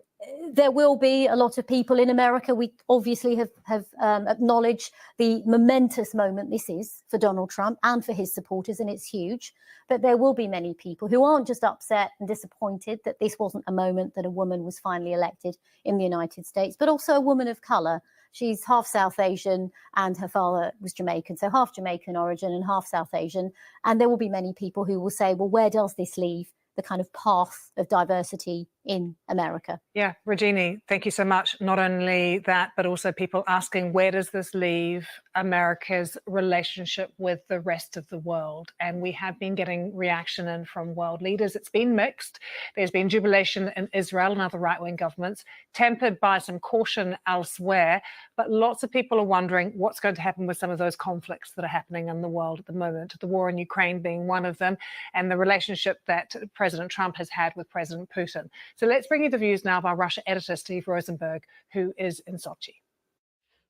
[SPEAKER 5] there will be a lot of people in America. We obviously have acknowledged the momentous moment this is for Donald Trump and for his supporters, and it's huge. But there will be many people who aren't just upset and disappointed that this wasn't a moment that a woman was finally elected in the United States, but also a woman of color. She's half South Asian and her father was Jamaican, so half Jamaican origin and half South Asian. And there will be many people who will say, well, where does this leave the kind of path of diversity in America?
[SPEAKER 3] Yeah, Regina, thank you so much. Not only that, but also people asking, where does this leave America's relationship with the rest of the world? And we have been getting reaction in from world leaders. It's been mixed. There's been jubilation in Israel and other right-wing governments, tempered by some caution elsewhere. But lots of people are wondering what's going to happen with some of those conflicts that are happening in the world at the moment, the war in Ukraine being one of them, and the relationship that President Trump has had with President Putin. So let's bring you the views now of our Russia editor, Steve Rosenberg, who is in Sochi.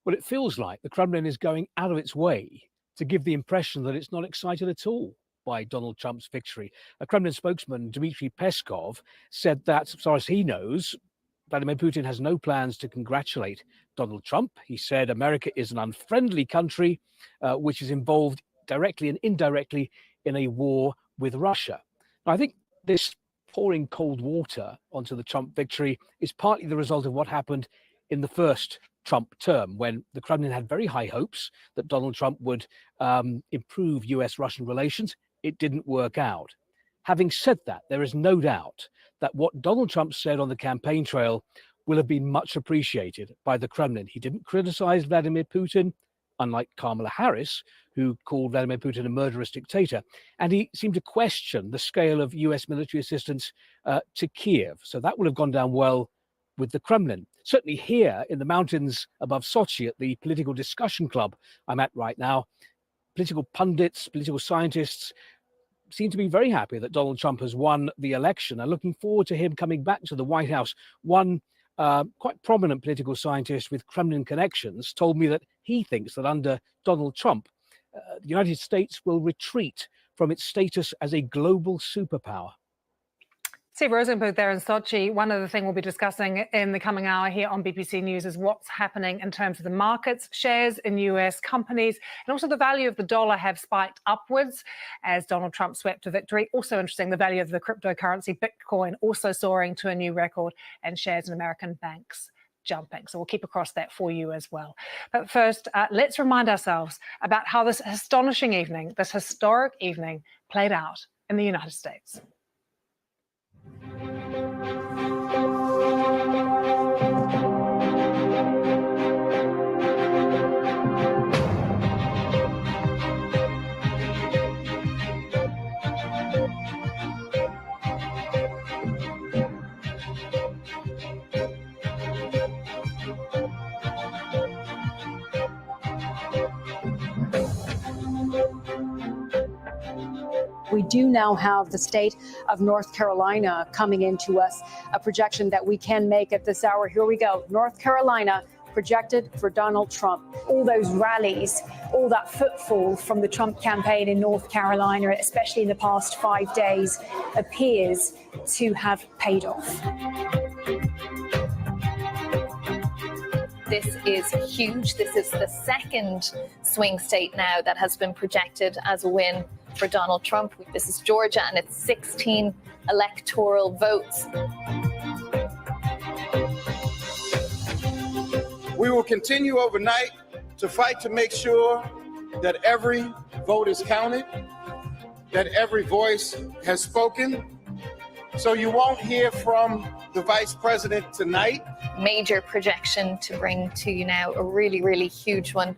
[SPEAKER 14] Well, it feels like the Kremlin is going out of its way to give the impression that it's not excited at all by Donald Trump's victory. A Kremlin spokesman, Dmitry Peskov, said that, as far as he knows, Vladimir Putin has no plans to congratulate Donald Trump. He said America is an unfriendly country which is involved directly and indirectly in a war with Russia. Now, I think this pouring cold water onto the Trump victory is partly the result of what happened in the first Trump term, when the Kremlin had very high hopes that Donald Trump would improve US-Russian relations. It didn't work out. Having said that, there is no doubt that what Donald Trump said on the campaign trail will have been much appreciated by the Kremlin. He didn't criticize Vladimir Putin, unlike Kamala Harris, who called Vladimir Putin a murderous dictator. And he seemed to question the scale of US military assistance to Kiev. So that would have gone down well with the Kremlin. Certainly here in the mountains above Sochi at the political discussion club I'm at right now, political pundits, political scientists seem to be very happy that Donald Trump has won the election and looking forward to him coming back to the White House. One quite prominent political scientist with Kremlin connections told me that he thinks that under Donald Trump, the United States will retreat from its status as a global superpower.
[SPEAKER 3] Steve Rosenberg there in Sochi. One other thing we'll be discussing in the coming hour here on BBC News is what's happening in terms of the markets, shares in US companies, and also the value of the dollar have spiked upwards as Donald Trump swept to victory. Also interesting, the value of the cryptocurrency Bitcoin also soaring to a new record, and shares in American banks jumping. So we'll keep across that for you as well. But first, let's remind ourselves about how this astonishing evening, this historic evening, played out in the United States.
[SPEAKER 11] We do now have the state of North Carolina coming into us, a projection that we can make at this hour. Here we go. North Carolina, projected for Donald Trump. All those rallies, all that footfall from the Trump campaign in North Carolina, especially in the past 5 days, appears to have paid off.
[SPEAKER 8] This is huge. This is the second swing state now that has been projected as a win for Donald Trump. This is Georgia, and it's 16 electoral votes.
[SPEAKER 9] We will continue overnight to fight to make sure that every vote is counted, that every voice has spoken. So you won't hear from the vice president tonight.
[SPEAKER 8] Major projection to bring to you now, a really, really huge one.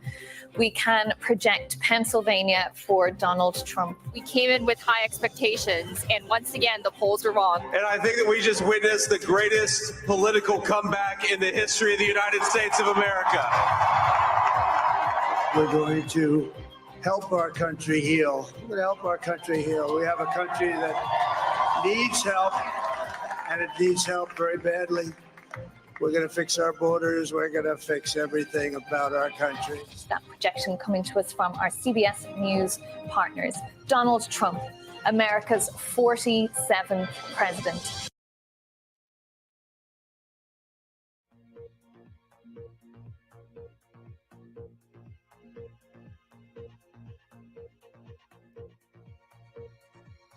[SPEAKER 8] We can project Pennsylvania for Donald Trump.
[SPEAKER 13] We came in with high expectations, and once again, the polls were wrong.
[SPEAKER 20] And I think that we just witnessed the greatest political comeback in the history of the United States of America.
[SPEAKER 21] We're going to help our country heal. We're going to help our country heal. We have a country that needs help, and it needs help very badly. We're going to fix our borders. We're going to fix everything about our country.
[SPEAKER 8] That projection coming to us from our CBS News partners. Donald Trump, America's 47th president.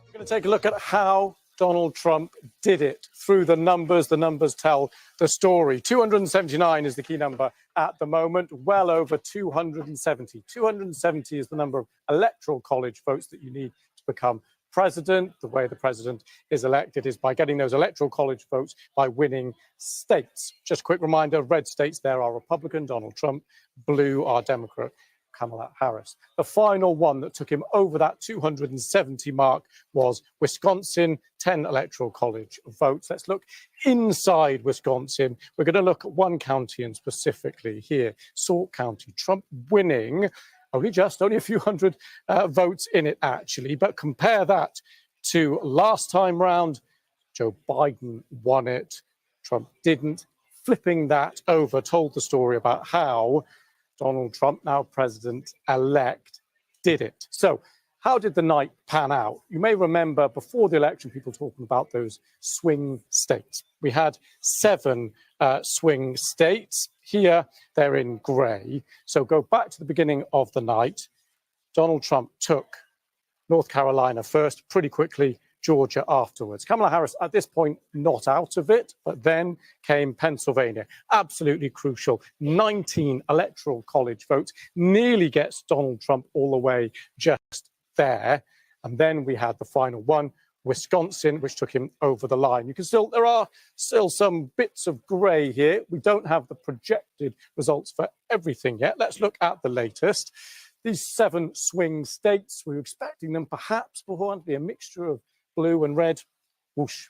[SPEAKER 4] We're going to take a look at how Donald Trump did it through the numbers. The numbers tell the story. 279 is the key number at the moment, well over 270. 270 is the number of electoral college votes that you need to become president. The way the president is elected is by getting those electoral college votes by winning states. Just a quick reminder, red states there are Republican, Donald Trump, blue are Democrat, Kamala Harris. The final one that took him over that 270 mark was Wisconsin, 10 electoral college votes. Let's look inside Wisconsin. We're going to look at one county and specifically here, Sauk County. Trump winning only a few hundred votes in it actually, but compare that to last time round, Joe Biden won it. Trump didn't. Flipping that over, told the story about how Donald Trump, now president-elect, did it. So how did the night pan out? You may remember before the election, people talking about those swing states. We had 7 swing states. Here, they're in grey. So go back to the beginning of the night. Donald Trump took North Carolina first, pretty quickly, Georgia afterwards. Kamala Harris, at this point, not out of it, but then came Pennsylvania. Absolutely crucial. 19 electoral college votes, nearly gets Donald Trump all the way just there. And then we had the final one, Wisconsin, which took him over the line. There are still some bits of grey here. We don't have the projected results for everything yet. Let's look at the latest. These 7 swing states, we were expecting them perhaps beforehand to be a mixture of blue and red. Whoosh,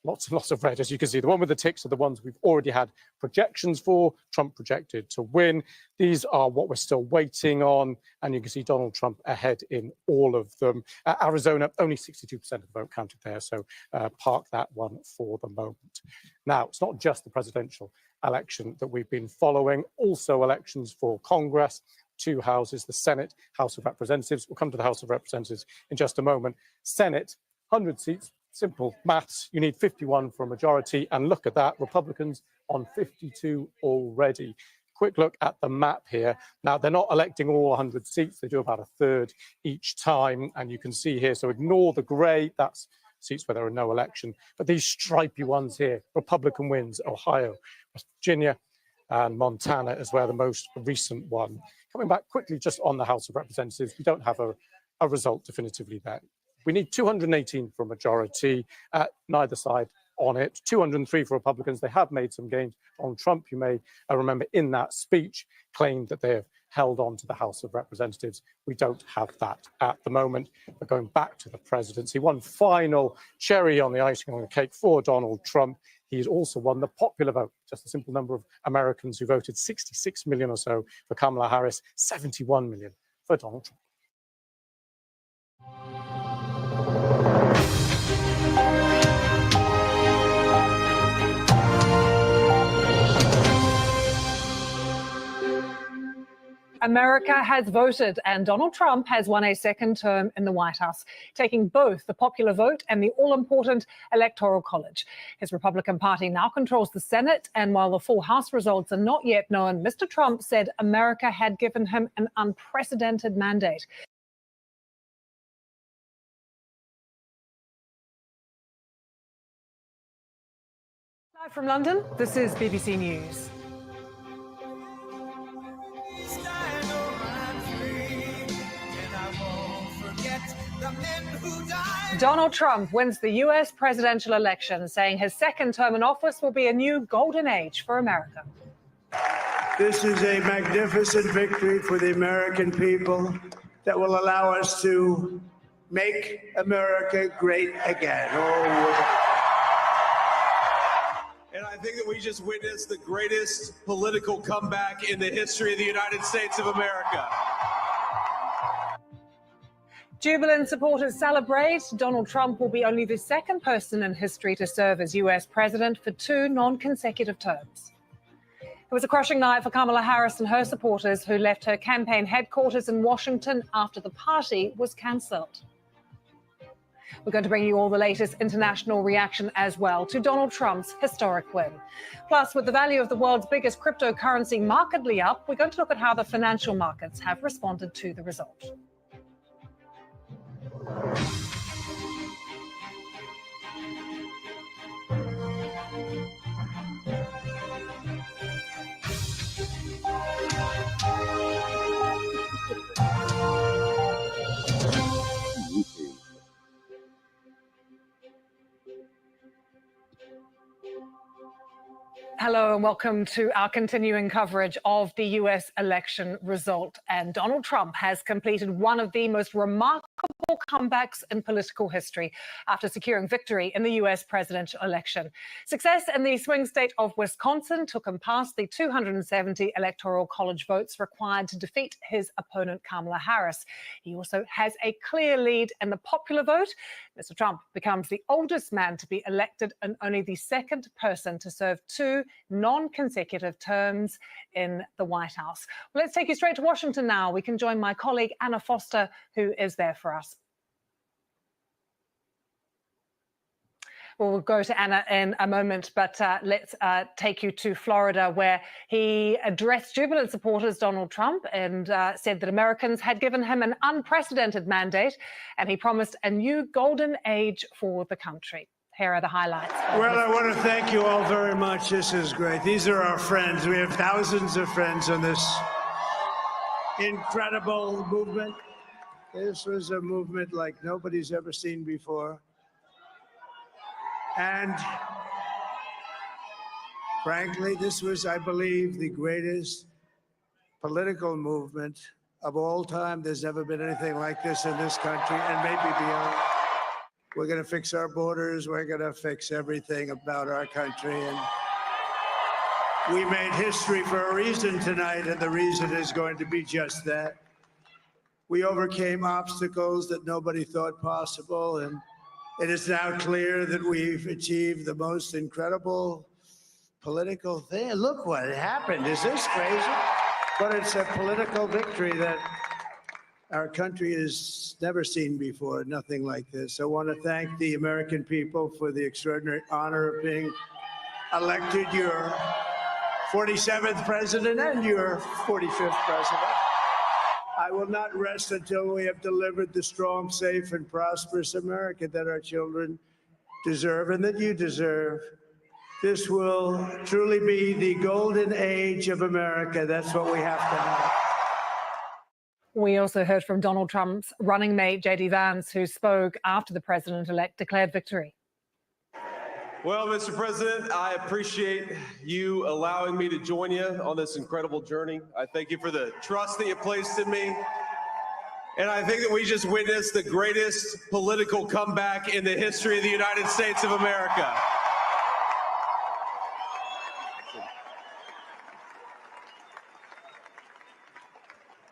[SPEAKER 4] lots and lots of red, as you can see. The one with the ticks are the ones we've already had projections for. Trump projected to win. These are what we're still waiting on. And you can see Donald Trump ahead in all of them. Arizona, only 62% of the vote counted there. So park that one for the moment. Now, it's not just the presidential election that we've been following. Also elections for Congress. 2 houses, the Senate, House of Representatives. We'll come to the House of Representatives in just a moment. Senate, 100 seats, simple maths. You need 51 for a majority. And look at that, Republicans on 52 already. Quick look at the map here. Now, they're not electing all 100 seats. They do about a third each time. And you can see here, so ignore the grey. That's seats where there are no election. But these stripy ones here, Republican wins, Ohio, West Virginia, and Montana is where the most recent one. Coming back quickly just on the House of Representatives, we don't have a result definitively there. We need 218 for a majority, neither side on it. 203 for Republicans. They have made some gains. Donald Trump, you may remember in that speech, claimed that they have held on to the House of Representatives. We don't have that at the moment. But going back to the presidency, one final cherry on the icing on the cake for Donald Trump. He's also won the popular vote, just a simple number of Americans who voted, 66 million or so for Kamala Harris, 71 million for Donald Trump.
[SPEAKER 3] America has voted and Donald Trump has won a second term in the White House, taking both the popular vote and the all-important Electoral College. His Republican Party now controls the Senate, and while the full House results are not yet known, Mr. Trump said America had given him an unprecedented mandate. Live from London, this is BBC News. Donald Trump wins the US presidential election, saying his second term in office will be a new golden age for America.
[SPEAKER 21] This is a magnificent victory for the American people that will allow us to make America great again.
[SPEAKER 20] And I think that we just witnessed the greatest political comeback in the history of the United States of America.
[SPEAKER 3] Jubilant supporters celebrate. Donald Trump will be only the second person in history to serve as US president for 2 non-consecutive terms. It was a crushing night for Kamala Harris and her supporters, who left her campaign headquarters in Washington after the party was cancelled. We're going to bring you all the latest international reaction as well to Donald Trump's historic win. Plus, with the value of the world's biggest cryptocurrency markedly up, we're going to look at how the financial markets have responded to the result. Hello and welcome to our continuing coverage of the US election result. And Donald Trump has completed one of the most remarkable comebacks in political history after securing victory in the US presidential election. Success in the swing state of Wisconsin took him past the 270 Electoral College votes required to defeat his opponent Kamala Harris. He also has a clear lead in the popular vote. Mr. Trump becomes the oldest man to be elected and only the second person to serve 2 non-consecutive terms in the White House. Well, let's take you straight to Washington now. We can join my colleague Anna Foster, who is there for us. Well, we'll go to Anna in a moment, but let's take you to Florida, where he addressed jubilant supporters, Donald Trump, and said that Americans had given him an unprecedented mandate, and he promised a new golden age for the country. Here are the highlights.
[SPEAKER 21] Well, I want to thank you all very much. This is great. These are our friends. We have thousands of friends on this incredible movement. This was a movement like nobody's ever seen before. And frankly, this was, I believe, the greatest political movement of all time. There's never been anything like this in this country, and maybe beyond. We're going to fix our borders. We're going to fix everything about our country. And we made history for a reason tonight, and the reason is going to be just that. We overcame obstacles that nobody thought possible, and it is now clear that we've achieved the most incredible political thing. Look what happened. Is this crazy? But it's a political victory that our country has never seen before, nothing like this. I want to thank the American people for the extraordinary honor of being elected your 47th president and your 45th president. I will not rest until we have delivered the strong, safe, and prosperous America that our children deserve and that you deserve. This will truly be the golden age of America. That's what we have to have.
[SPEAKER 3] We also heard from Donald Trump's running mate, J.D. Vance, who spoke after the president-elect declared victory.
[SPEAKER 20] Well, Mr. President, I appreciate you allowing me to join you on this incredible journey. I thank you for the trust that you placed in me. And I think that we just witnessed the greatest political comeback in the history of the United States of America.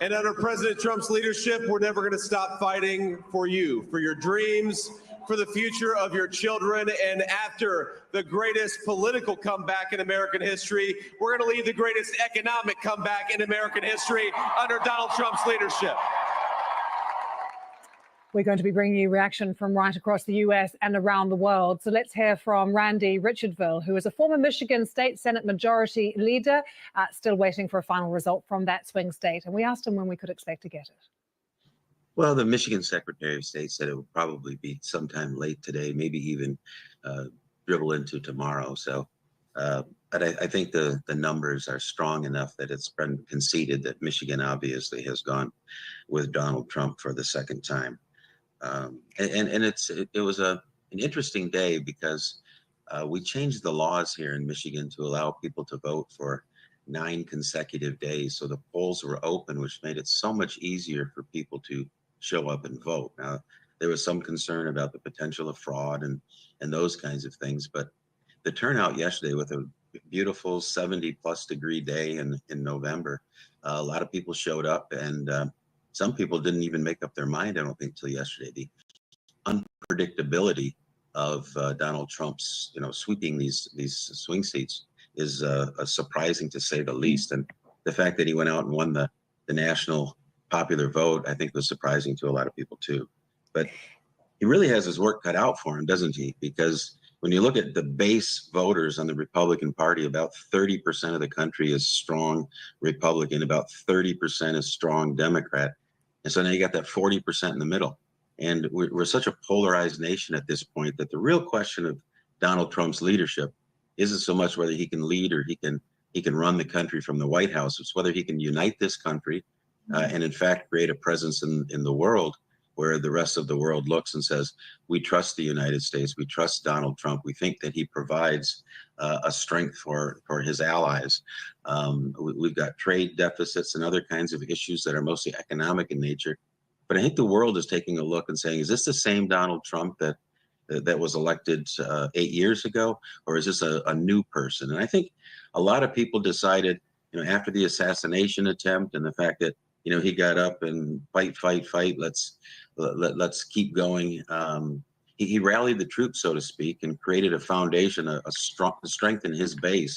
[SPEAKER 20] And under President Trump's leadership, we're never going to stop fighting for you, for your dreams, for the future of your children. And after the greatest political comeback in American history, we're going to lead the greatest economic comeback in American history under Donald Trump's leadership.
[SPEAKER 3] We're going to be bringing you reaction from right across the US and around the world. So let's hear from Randy Richardville, who is a former Michigan State Senate Majority Leader, still waiting for a final result from that swing state. And we asked him when we could expect to get it.
[SPEAKER 1] Well, the Michigan Secretary of State said it would probably be sometime late today, maybe even dribble into tomorrow. So, but I think the numbers are strong enough that it's been conceded that Michigan obviously has gone with Donald Trump for the second time. It was an interesting day because we changed the laws here in Michigan to allow people to vote for 9 consecutive days. So the polls were open, which made it so much easier for people to show up and vote. Now, there was some concern about the potential of fraud and those kinds of things, but the turnout yesterday with a beautiful 70+ degree day in November, a lot of people showed up, and some people didn't even make up their mind, I don't think, till yesterday. The unpredictability of Donald Trump's, sweeping these swing seats is surprising, to say the least. And the fact that he went out and won the national popular vote, I think, was surprising to a lot of people too. But he really has his work cut out for him, doesn't he? Because when you look at the base voters on the Republican Party, about 30% of the country is strong Republican, about 30% is strong Democrat. And so now you got that 40% in the middle. And we're such a polarized nation at this point that the real question of Donald Trump's leadership isn't so much whether he can lead or he can run the country from the White House. It's whether he can unite this country and in fact create a presence in the world where the rest of the world looks and says, we trust the United States, we trust Donald Trump, we think that he provides a strength for his allies. We've got trade deficits and other kinds of issues that are mostly economic in nature. But I think the world is taking a look and saying, is this the same Donald Trump that was elected 8 years ago, or is this a new person? And I think a lot of people decided, after the assassination attempt and the fact that he got up and fight, let's keep going. He rallied the troops, so to speak, and created a foundation, a strength in his base.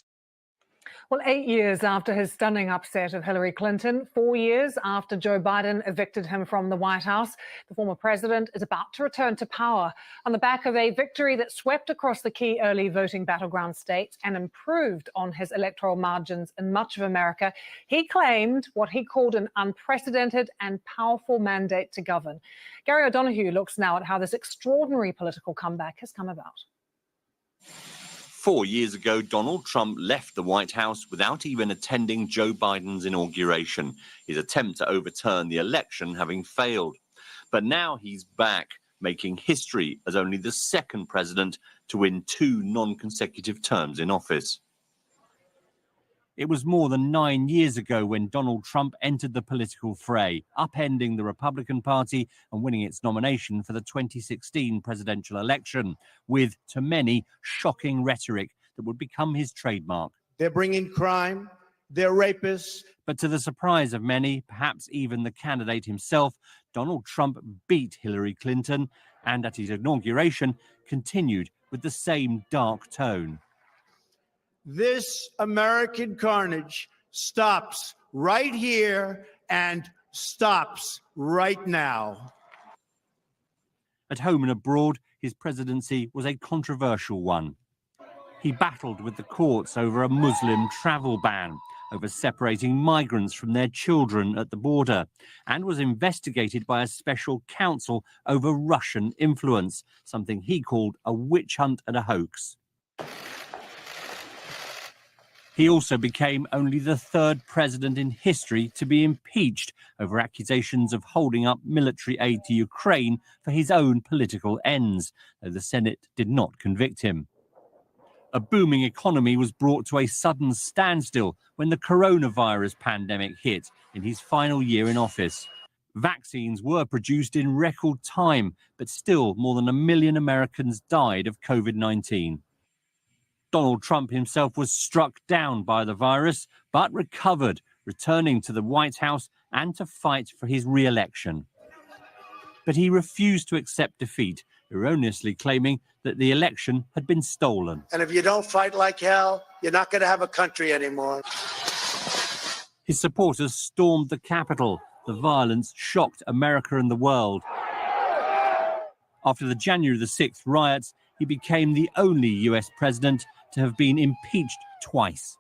[SPEAKER 3] Well, 8 years after his stunning upset of Hillary Clinton, 4 years after Joe Biden evicted him from the White House, the former president is about to return to power on the back of a victory that swept across the key early voting battleground states and improved on his electoral margins in much of America. He claimed what he called an unprecedented and powerful mandate to govern. Gary O'Donoghue looks now at how this extraordinary political comeback has come about.
[SPEAKER 7] 4 years ago, Donald Trump left the White House without even attending Joe Biden's inauguration, his attempt to overturn the election having failed. But now he's back, making history as only the second president to win 2 non-consecutive terms in office. It was more than 9 years ago when Donald Trump entered the political fray, upending the Republican Party and winning its nomination for the 2016 presidential election, with, to many, shocking rhetoric that would become his trademark.
[SPEAKER 21] They're bringing crime, they're rapists.
[SPEAKER 7] But to the surprise of many, perhaps even the candidate himself, Donald Trump beat Hillary Clinton and at his inauguration continued with the same dark tone.
[SPEAKER 21] This American carnage stops right here and stops right now.
[SPEAKER 7] At home and abroad, his presidency was a controversial one. He battled with the courts over a Muslim travel ban, over separating migrants from their children at the border, and was investigated by a special counsel over Russian influence, something he called a witch hunt and a hoax. He also became only the 3rd president in history to be impeached over accusations of holding up military aid to Ukraine for his own political ends, though the Senate did not convict him. A booming economy was brought to a sudden standstill when the coronavirus pandemic hit in his final year in office. Vaccines were produced in record time, but still more than 1 million Americans died of COVID-19. Donald Trump himself was struck down by the virus, but recovered, returning to the White House and to fight for his re-election. But he refused to accept defeat erroneously claiming that the election had been stolen.
[SPEAKER 21] And if you don't fight like hell, you're not going to have a country anymore.
[SPEAKER 7] His supporters stormed the Capitol. The violence shocked America and the world. After the January the 6th riots, he became the only US president to have been impeached twice.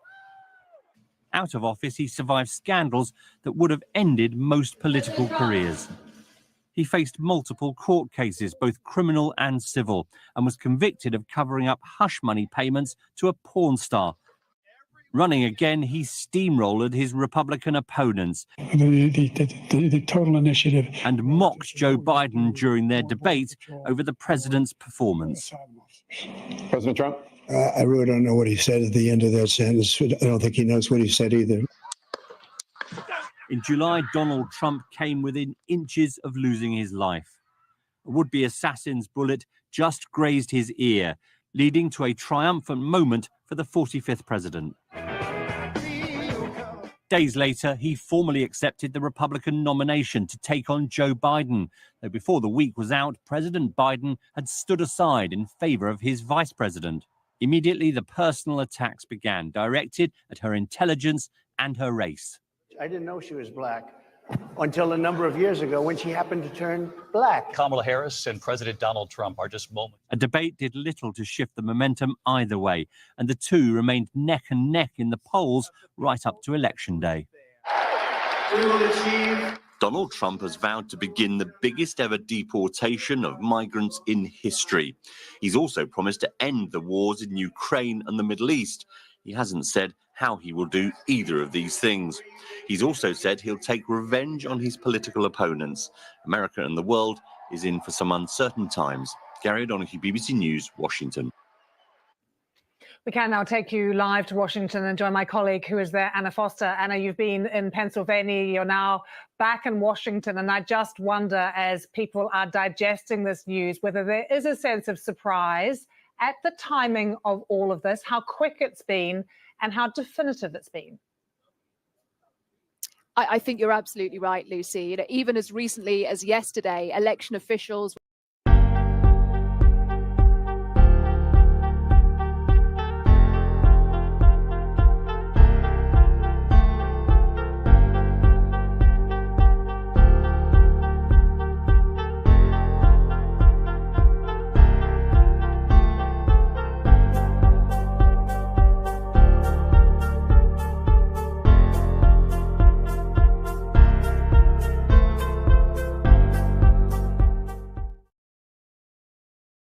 [SPEAKER 7] Out of office, he survived scandals that would have ended most political careers. He faced multiple court cases, both criminal and civil, and was convicted of covering up hush money payments to a porn star. Running again, he steamrolled his Republican opponents
[SPEAKER 10] The total initiative.
[SPEAKER 7] and mocked Joe Biden during their debate over the president's performance.
[SPEAKER 10] President Trump? I really don't know what he said at the end of that sentence. I don't think he knows what he said either.
[SPEAKER 7] In July, Donald Trump came within inches of losing his life. A would-be assassin's bullet just grazed his ear, leading to a triumphant moment for the 45th president. Days later, he formally accepted the Republican nomination to take on Joe Biden, though before the week was out, President Biden had stood aside in favor of his vice president. Immediately, the personal attacks began, directed at her intelligence and her race.
[SPEAKER 21] I didn't know she was black until a number of years ago when she happened to turn black.
[SPEAKER 22] Kamala Harris and President Donald Trump are just moments.
[SPEAKER 7] A debate did little to shift the momentum either way, and the two remained neck and neck in the polls right up to Election Day.
[SPEAKER 23] Donald Trump has vowed to begin the biggest ever deportation of migrants in history. He's also promised to end the wars in Ukraine and the Middle East. He hasn't said how he will do either of these things. He's also said he'll take revenge on his political opponents. America and the world is in for some uncertain times. Gary O'Donoghue, BBC News, Washington.
[SPEAKER 3] We can now take you live to Washington and join my colleague who is there, Anna Foster. Anna, you've been in Pennsylvania, you're now back in Washington, and I just wonder, as people are digesting this news, whether there is a sense of surprise at the timing of all of this, how quick it's been and how definitive it's been.
[SPEAKER 24] I think you're absolutely right, Lucy. Even as recently as yesterday, election officials